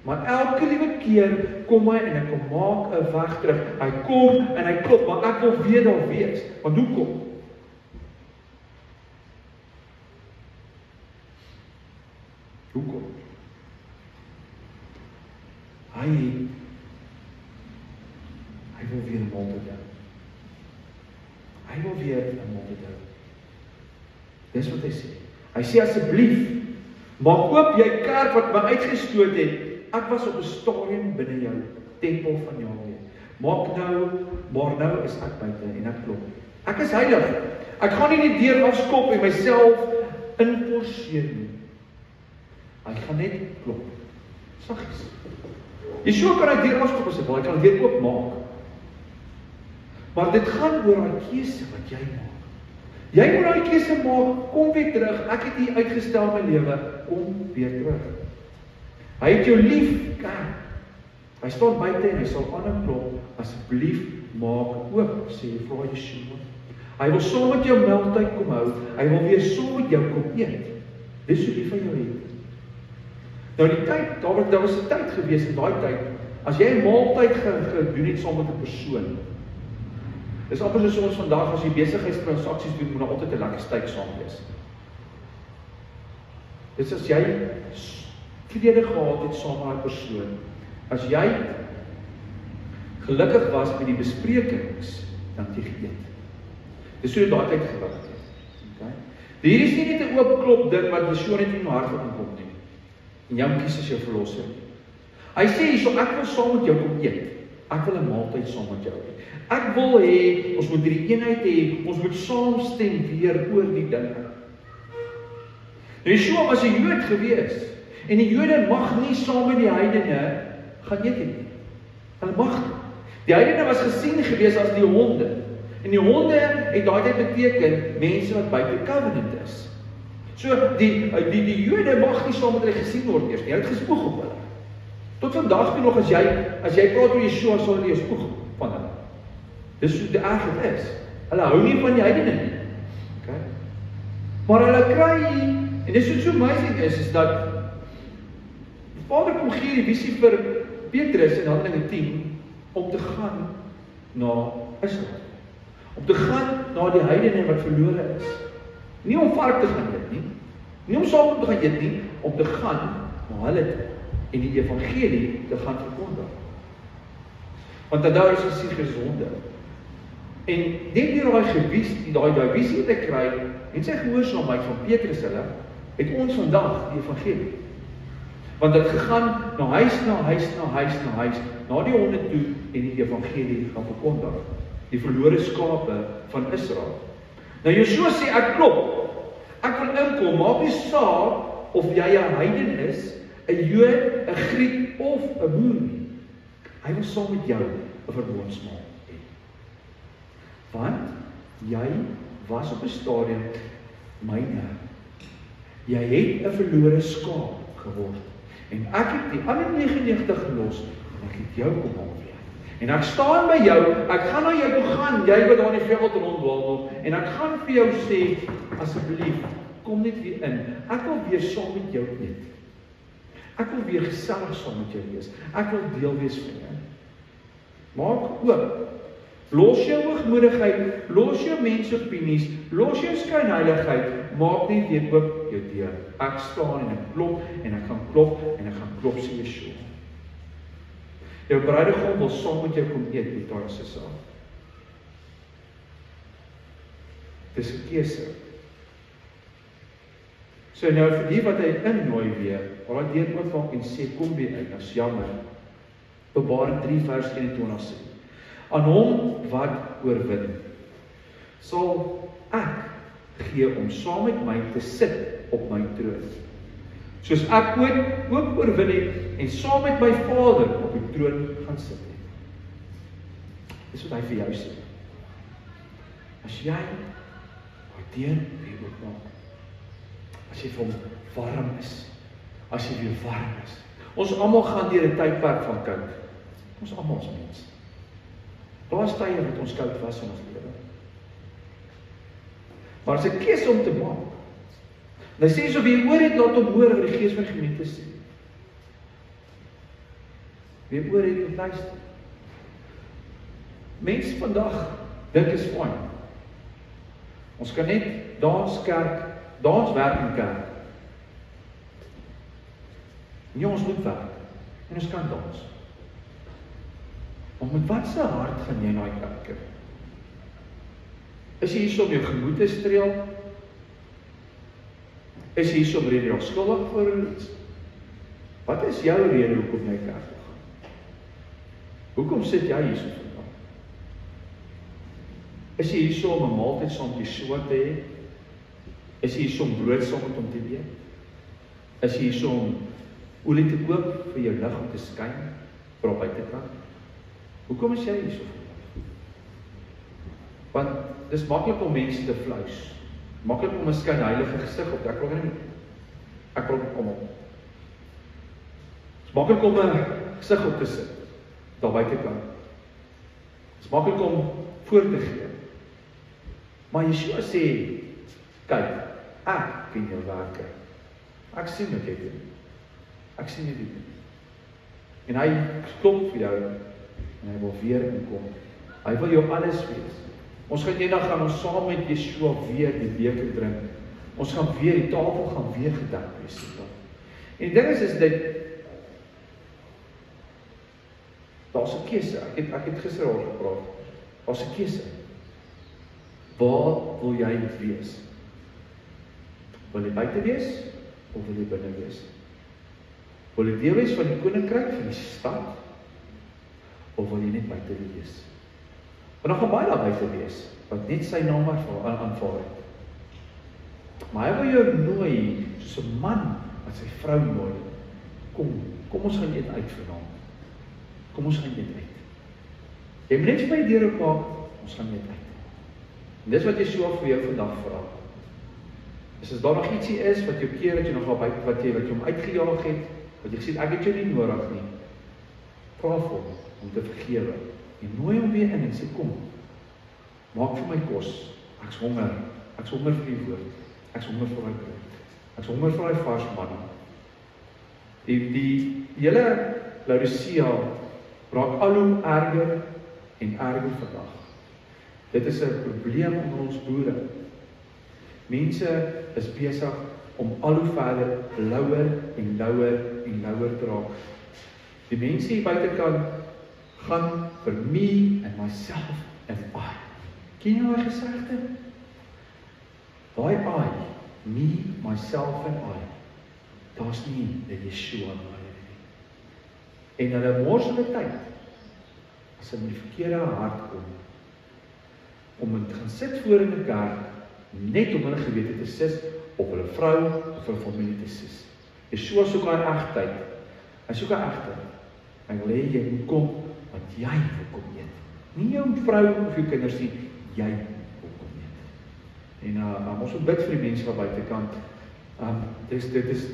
Maar elke liewe keer kom hy en hy kom maak 'n weg terug. Hy kom en hy klop, maar ek wil weer daar wees. Want hoekom? Hoekom? Hy wil weer 'n maaltyd hou. Hy wil weer 'n maaltyd hou. Dis wat hy sê. Hy sê asseblief, maak oop jy kerk wat my uitgestoot het. Ek was op 'n stadium binne jou. tempel van Jahwe. Maak nou, maar nou is ek buite en ek klop. Ek is heilig. Ek gaan nie die deur afskop en myself inforceer nie. Hy gaan net klop. Saggies. Yeshua kan hy deur afskop as hy wil, hy kan dit oop maak. Maar dit gaan oor daai keuse wat jy maak. Jy moet daai keuse maak, kom weer terug, ek het hier uitgestel my lewe, kom weer terug. Hy het jou lief, kyk. Hy staan buite en hy sal aanhou klop, asseblief maak oop, sê jy vra Yeshua. Hy wil saam met jou maaltyd kom hou, hy wil weer saam met jou kom eet. Dis hoe lief van jou het. Nou die tyd, daar was 'n tyd gewees in daai tyd, as jy 'n maaltyd gedoen het saam met 'n persoon, dis amper soos ons vandag, as jy besigheidstransaksies doen, moet daar altyd 'n lekker steak saam wees. Dis as jy vrede gehad het saam met daai persoon, as jy gelukkig was met die besprekings, dan het jy geëet. Dis so daai tyd gewerk het. Okay? Hier is nie net 'n oop klop ding wat so net in jou hart gaan kom nie. En jy kies as jou verlosser. Hy sê hierso, ek wil saam met jou kom eet. Ek wil 'n maaltyd saam met jou hê. Ek wil hê ons moet hierdie eenheid hê, ons moet saamstem weer oor die dinge. Yeshua was 'n Jood gewees en die Jode mag nie saam met die heidene gaan eet nie. Hulle mag nie. Die heidene was gesien gewees as die honde. En die honde het daai tyd beteken mense wat buite covenant is. So die Jode mag nie saam met hulle gesien word eers nie. Hulle het gespoeg op hulle. Tot vandag toe nog as jy praat oor Yeshua sal jy spoeg van hulle. Dis hoe erg dit is. Hulle hou nie van die heidene nie. Okay? Maar hulle kry, en dis wat so amazing is dat die Vader kom gee die visie vir Petrus in Handelinge 10 om te gaan na Israel. Om te gaan na die heidene wat verlore is. Nie om vark te gaan eet nie. Nie om saam te gaan eet nie, om te gaan na hulle toe en die evangelie te gaan verkondig. Want daar is ons gesonde. En net deur daai visie te kry en sy gehoorsaamheid van Petrus hulle, het ons vandag die evangelie. Want dit gegaan na huis, na die honde toe en die evangelie gaan verkondig. Die verlore skape van Israel. Nou Yeshua sê, ek klop. Ek wil inkom, maak nie saak of jy 'n heiden is, 'n Jood, 'n Griek of 'n boer nie. Hy wil saam met jou 'n verbondsmaal hê. Want jy was op 'n stadium myne. Jy het 'n verlore skaap geword. En ek het die ander 99 gelos en ek het jou kom haal weer. En ek staan by jou, ek gaan na jou toe gaan, jy wat daar in die veld rondwandel, en ek gaan vir jou sê, asseblief, kom net weer in. Ek wil weer saam met jou eet. Ek wil weer gesellig saam met jou wees. Ek wil deel wees van jou. Maak oop. Los jou hoogmoedigheid, los jou mensopinies, los jou skynheiligheid, maak net weer oop jou deur. Ek staan en ek klop, en ek gaan klop, en ek gaan klop, sê Yeshua. Jou bruidegom wil saam met jou kom eet, die Tarsus aan. Dis 'n keuse. So nou vir die wat hy innooi weer, waar hy deur oopmaak en sê, kom weer uit, as jammer. Openbaring 3 vers 21 sê, aan hom wat oorwin, sal ek gee om saam met my te sit op my troon. Soos ek ook oorwin het en saam met my Vader op die troon gaan sit het. Dis wat hy vir jou sê. As jy deur weer oopmaak, as jy vir hom warm is, as jy weer warm is. Ons almal gaan deur 'n tydperk van koud. Ons almal is mens. Daar is tye wat ons koud was in ons lewe. Maar as 'n keuse om te maak. En hy sê, so wie oor het, laat hom hoor wat die Gees van die gemeente sê. Wie oor het, luister. Mense vandag dink is fyn. Ons kan net dans werk in kerk. Nee, ons moet werk. En ons kan dans. Maar met wat se hart gaan jy na die kerk? Is jy hier om jou gemoed te streel? Is jy hier om rede jy skuldig vir iets? Wat is jou rede hoekom jy kerk toe gaan? Hoekom sit jy hier so vandag? Is jy hier so om 'n maaltyd saam met Yeshua te hê? Is jy hier so om brood saam met hom te eet? Is jy hier so om olie te koop vir jou lig om te skyn vir op buitekant? Hoekom is jy hier so vandag? Want dis maklik om mense te flous. Maklik om 'n skynheilige gesig op te ek wil kom op. Dis maklik om 'n gesig op te sit daar buitekant. Dis maklik om voor te gee. Maar Yeshua sê, kyk, ek ken jou werke. Ek sien wat jy doen. Ek sien wat jy doen. En hy klop vir jou en hy wil weer inkom. Hy wil jou alles wees. Ons gaan eendag gaan ons saam met Yeshua weer die beker drink. Ons gaan weer, die tafel gaan weer gedek wees. En die ding is dit, daar's 'n keuse. Ek het gister al gepraat. Daar's 'n keuse. Waar wil jy wees? Wil jy buite wees of wil jy binne wees? Wil jy deel wees van die koninkryk van die stad of wil jy net buite wees? Want dan gaan baie daar buite wees wat net sy naam aanvaar het. Maar hy wil jou nooi soos 'n man wat sy vrou nooi. Kom ons gaan eet uit vanaand. Kom ons gaan eet uit. Jy moet net vir my deur oopmaak, ons gaan eet uit. En dis wat Yeshua vir jou vandag vra. As daar nog ietsie is wat jou keer dat jy nog buite wat jy hom uitgejaag het, wat jy gesê ek het jou nie nodig nie. Vra vir hom om te vergewe. En nooi hom weer in en sê kom. Maak vir my kos. Ek's honger. Ek's honger vir die woord. Ek's honger vir daai brood. Ek's honger vir daai vars manna. Die hele Laodicea raak al hoe erger en erger vandag. Dit is 'n probleem onder ons boere. Mense is besig om al hoe verder louer en louer en louer te raak. Die mense hier buitekant gaan vir me and myself and I. Ken jy daai gesegde? Daai I, me, myself and I. Daar's nie 'n Yeshua in hulle nie. En hulle mors hulle tyd as hulle in die verkeerde hart kom om te gaan sit voor in 'n kerk net om hulle gewete te sis op hulle vrou of hulle familie te sis. Yeshua soek daai egtheid. Hy soek 'n egtheid. Hy wil hê jy moet kom want jy wil kom eet. Nie jou vrou of jou kinders nie, jy wil kom eet. En ons moet bid vir die mense wat buitekant. Dit is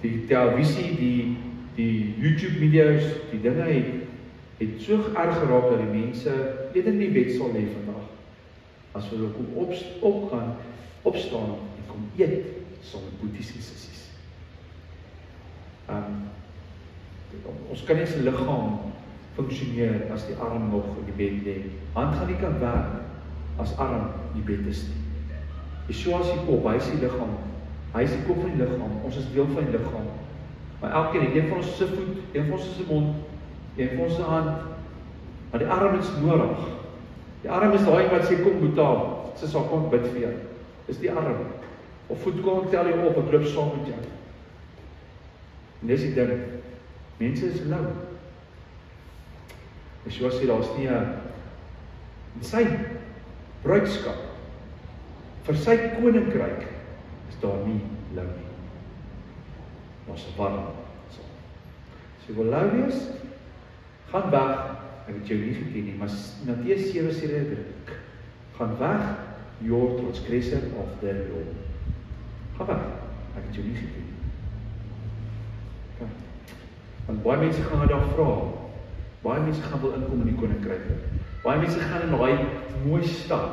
die televisie, die YouTube video's, die dinge het so erg geraak dat die mense eerder in die bed sal lê vandag. As hulle kom opstaan en kom eet saam met boeties en sissies. Ons kan nie se liggaam funksioneer as die arm nog in die bed lê. Hand gaan nie kan werk as arm in die bed is nie. Yeshua is die kop, hy is die liggaam. Hy is die kop van die liggaam. Ons is deel van die liggaam. Maar elkeen, een van ons is 'n voet, een van ons is 'n mond, een van ons is 'n hand. Maar die arm is nodig. Die arm is daai wat sê kom betaal. Sy sal kom bid vir jou. Dis die arm. Of voet kom tel jou op, ek loop saam met jou. En dis die ding. Mense is lou. Yeshua sê daar's nie 'n sy bruidskap vir sy koninkryk is daar nie lou nie. Daar's 'n warm. As jy wil lou wees, gaan weg. Ek het jou nie geken nie, maar Matteus 7 sê dit. Gaan weg, your transgressor of the law. Gaan weg. Ek het jou nie geken nie. Want baie mense gaan daar vra. Baie mense gaan wil inkom in die koninkryk. Baie mense gaan in daai mooi stad,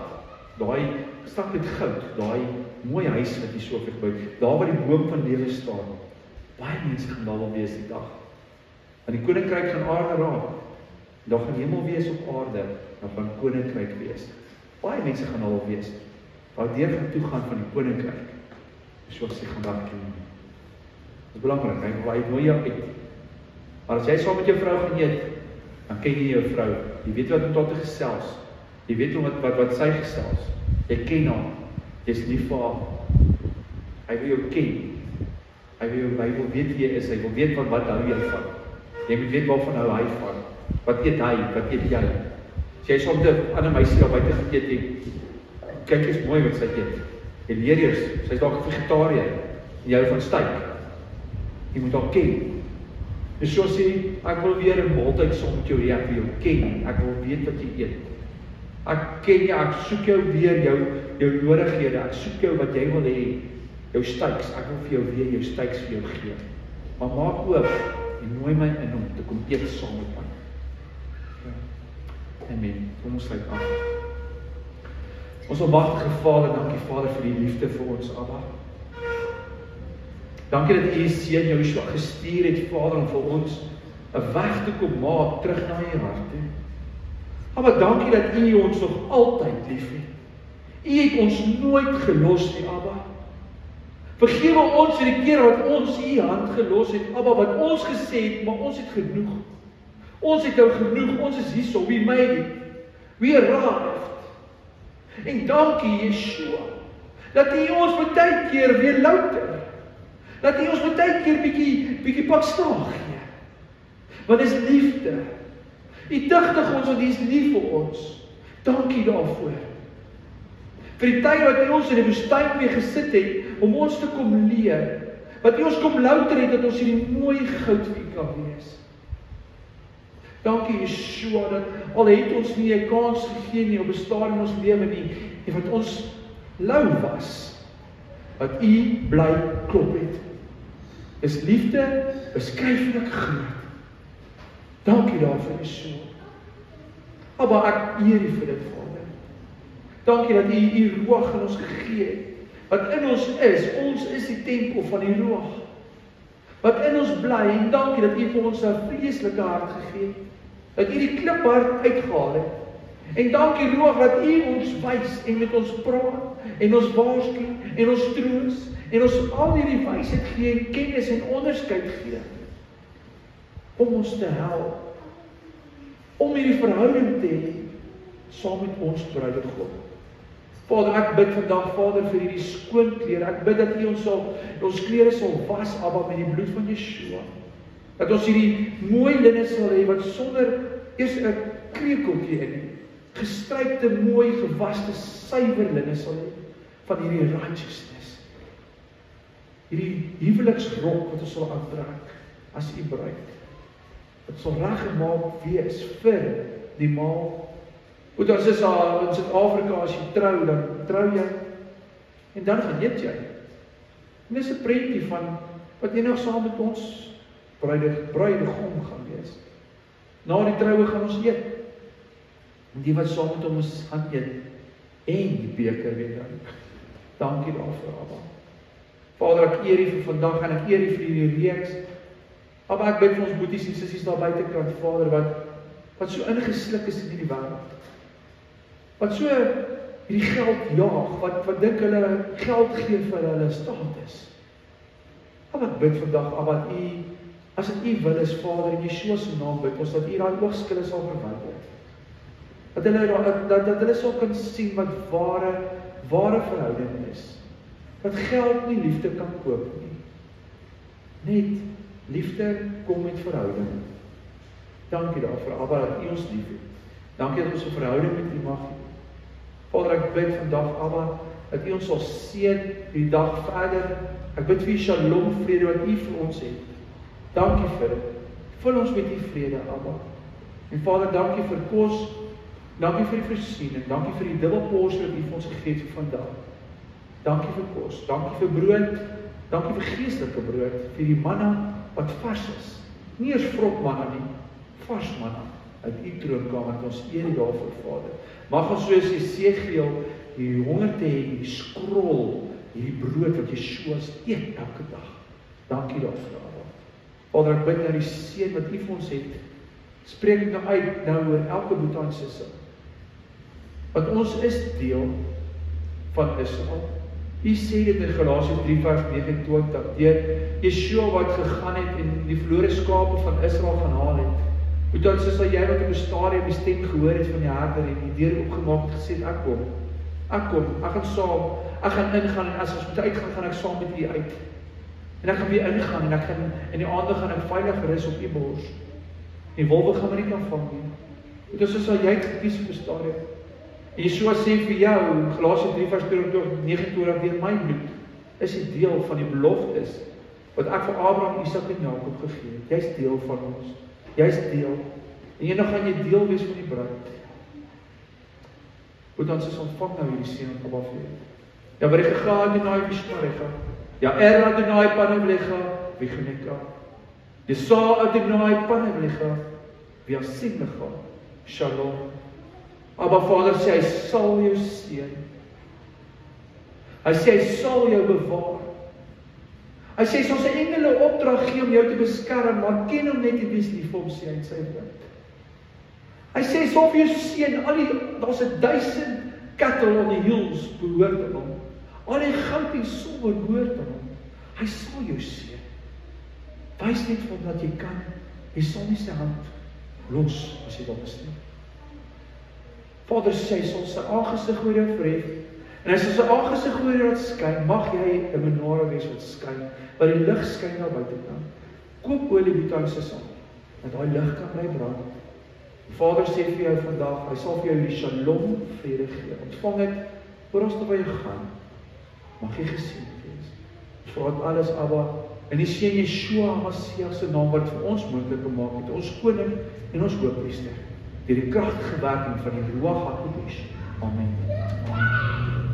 daai stad met goud, daai mooi huis wat jy so gebou het, daar waar die boom van lewe staan. Baie mense gaan daar wil wees die dag. Want die koninkryk gaan aarde raak. Daar gaan hemel wees op aarde, daar gaan koninkryk wees. Baie mense gaan daar wil wees. Waar deur gaan toe gaan van die koninkryk. So sê gaan daar ken. Dit is belangrik, hy nooi jou uit. Maar as jy saam met jou vrou gaan eet, dan ken jy jou vrou. Jy weet wat om tot te gesels. Jy weet wat sy gesels. Jy ken haar. Jy's lief vir haar. Hy wil jou ken. Hy wil weet wie jy is. Hy wil weet wat hou jy van. Jy moet weet waarvan hou hy van. Wat eet hy, wat eet jy? As jy soms 'n ander meisie daar buite geëet het, kyk eens mooi wat sy eet. Jy leer eers, sy is dalk 'n vegetariër, en jy hou van steak. Jy moet haar ken. Dus so sê, ek wil weer 'n maaltyd saam met jou hê, ek wil jou ken, ek wil weet wat jy eet. Ek ken jou, ek soek jou weer, jou nodighede, ek soek jou wat jy wil hê, jou steaks, ek wil vir jou weer jou steaks vir jou gee. Maar maak oop, en nooi my in om te kom eet saam met my. Amen, kom ons sluit af. Ons almagtige Vader, dankie Vader vir die liefde vir ons, Abba. Dankie dat U seun Joshua gestuur het, Vader, om vir ons 'n weg te kom maak terug na U hart toe. Abba, dankie dat U ons nog altyd lief het. U het ons nooit gelos nie, Abba. Vergewe ons vir die keer wat ons U hand gelos het, Abba, wat ons gesê het, maar ons het genoeg. Ons het nou genoeg, ons is hierso, we made it. We arrived. En dankie, Yeshua, dat U ons baie keer weer louter. Dat U ons baie keer bietjie pak slaag gee. Want dis liefde. U digtig ons, want U is lief vir ons. Dankie daarvoor. Vir die tyd wat U ons in die woestyn weer gesit het, om ons te kom leer. Wat U ons kom louter het, dat ons hierdie mooi goud vir U kan wees. Dankie Yeshua, dat al het ons nie 'n kans gegee nie op 'n stadium in ons lewe nie, en wat ons lou was, wat U bly klop het. Is liefde beskryflik groot. Dankie daarvoor Yeshua. Abba, ek eer U vir dit, Vader. Dankie dat U Ruach in ons gegee het. Wat in ons is die tempel van die Ruach. Wat in ons bly, en dankie dat U vir ons 'n vleeslike hart gegee het. Dat U die kliphart uitgehaal het. En dankie Ruach dat U ons wys en met ons praat, en ons waarsku, en ons troos, en ons al hierdie wysheid gee, en kennis en onderskeid gee. Om ons te help. Om hierdie verhouding te hê, saam met ons bruidegom. Vader, ek bid vandag, Vader, vir hierdie skoon klere. Ek bid dat U ons klere sal was, Abba, met die bloed van Yeshua. Dat ons hierdie mooi linne sal hê, wat sonder eers 'n kreukeltjie in het, gestrypte, mooi, gewaste, suiwer linne sal hê, van hierdie righteousness. Hierdie huweliksrok wat ons sal aantrek, as U bruid. Dit sal reggemaak wees vir die maal. Goed, as is in Suid-Afrika, as jy trou, dan trou jy, en dan gaan eet jy. En dis 'n prentjie van, wat eendag saam met ons bruidegom gaan wees. Na die troue gaan ons eet. En die wat saam met ons gaan eet, en die beker weer drink. Dankie daarvoor, Abba. Vader, ek eer U vir vandag, en ek eer U vir hierdie reeks. Abba, ek bid vir ons boeties en sissies daar buitekant, Vader, wat so ingesluk is in hierdie wêreld. Wat so hierdie geld jaag, wat dink hulle geld gee vir hulle status. Abba, ek bid vandag, Abba, dat U, as dit U wil is, Vader, in Yeshua se naam bid ons, dat U daai oogskille sal verwyder. Dat hulle sal kan sien wat ware verhouding is. Dat geld nie liefde kan koop nie. Net liefde kom met verhouding. Dankie daarvoor, Abba, dat U ons lief het. Dankie dat ons 'n verhouding met U mag hê. Vader, ek bid vandag, Abba, dat U ons sal seën die dag verder. Ek bid vir U shalom vrede wat U vir ons het. Dankie vir dit. Vul ons met U vrede, Abba. En Vader, dankie vir kos, dankie vir die voorsiening, dankie vir die dubbel porsie wat U vir ons gegee het vir vandag. Dankie vir kos, dankie vir brood, dankie vir geestelike brood, vir die manna wat vars is. Nie eers vrot manna nie, vars manna uit U troonkamer, dat ons eer U daarvoor, Vader. Mag ons soos Jesegiel die honger te hê, die skrol, hierdie brood wat Yeshua eet elke dag. Dankie daarvoor, Abba. Vader, ek bid nou die seën wat U vir ons het. Spreek ek nou uit nou oor elke boetie en sussie. Want ons is deel van Israel. U sê dit in Galasiërs 3 vers 29, deur Yeshua wat gegaan het en die verlore skape van Israel gaan haal het. Moet dan soos jy wat op 'n stadium die stem gehoor het van die herder en die deur oopgemaak het gesê, ek kom, ek gaan saam, ek gaan ingaan en as ons moet uitgaan, gaan ek saam met U uit. En ek gaan weer ingaan en ek gaan in die aande gaan ek veilig rus op U bors. Die wolwe gaan maar nie kan vang nie. Dit is soos jy het gekies op 'n stadium. En Yeshua sê vir jou, Galasië 3 vers 29, deur my bloed is die deel van die beloftes wat ek vir Abraham, Isak en Jakob gegee het. Jy's deel van ons. Jy's deel. En eendag gaan jy deel wees van die bruid. Moet ons is ontvang nou hierdie seën van Abba Vader. Ja, waar ek gegaan het na die Shmarega. Ja, Adonai Panavlecha, Vigneka. Yesa Adonai Panavlecha, Viasimlecha, Shalom. Abba Vader sê, hy sal jou seën. Hy sê, hy sal jou bewaar. Hy sê, sal sy engele opdrag gee om jou te beskerm, maar ken hom net en wees lief vir hom, sê hy in sy woord. Hy sê, sal vir jou seën, daar's 1000 cattle on the hills behoort aan hom. Al die goud en silwer behoort aan hom. Hy sal jou seën. Wys net vir hom dat jy kan. Jy sal nie sy hand los as jy daar is nie. Vader sê, hy sal sy aangesig oor jou verhef, en hy sal sy aangesig oor jou laat skyn. Mag jy 'n menare wees wat skyn, wat die lig skyn na buitekant. Koop olie buitense saam, dat daai lig kan bly brand. Vader sê vir jou vandag, hy sal vir jou die shalom vrede gee. Ontvang dit ooralste waar jy gaan. Mag jy geseën wees. Ons vra dit alles, Abba, in die seën Yeshua Mashiach se naam wat vir ons moontlik gemaak het, ons koning en ons hoofpriester, deur die kragtige werking van die Ruach HaKodesh. Amen. Amen.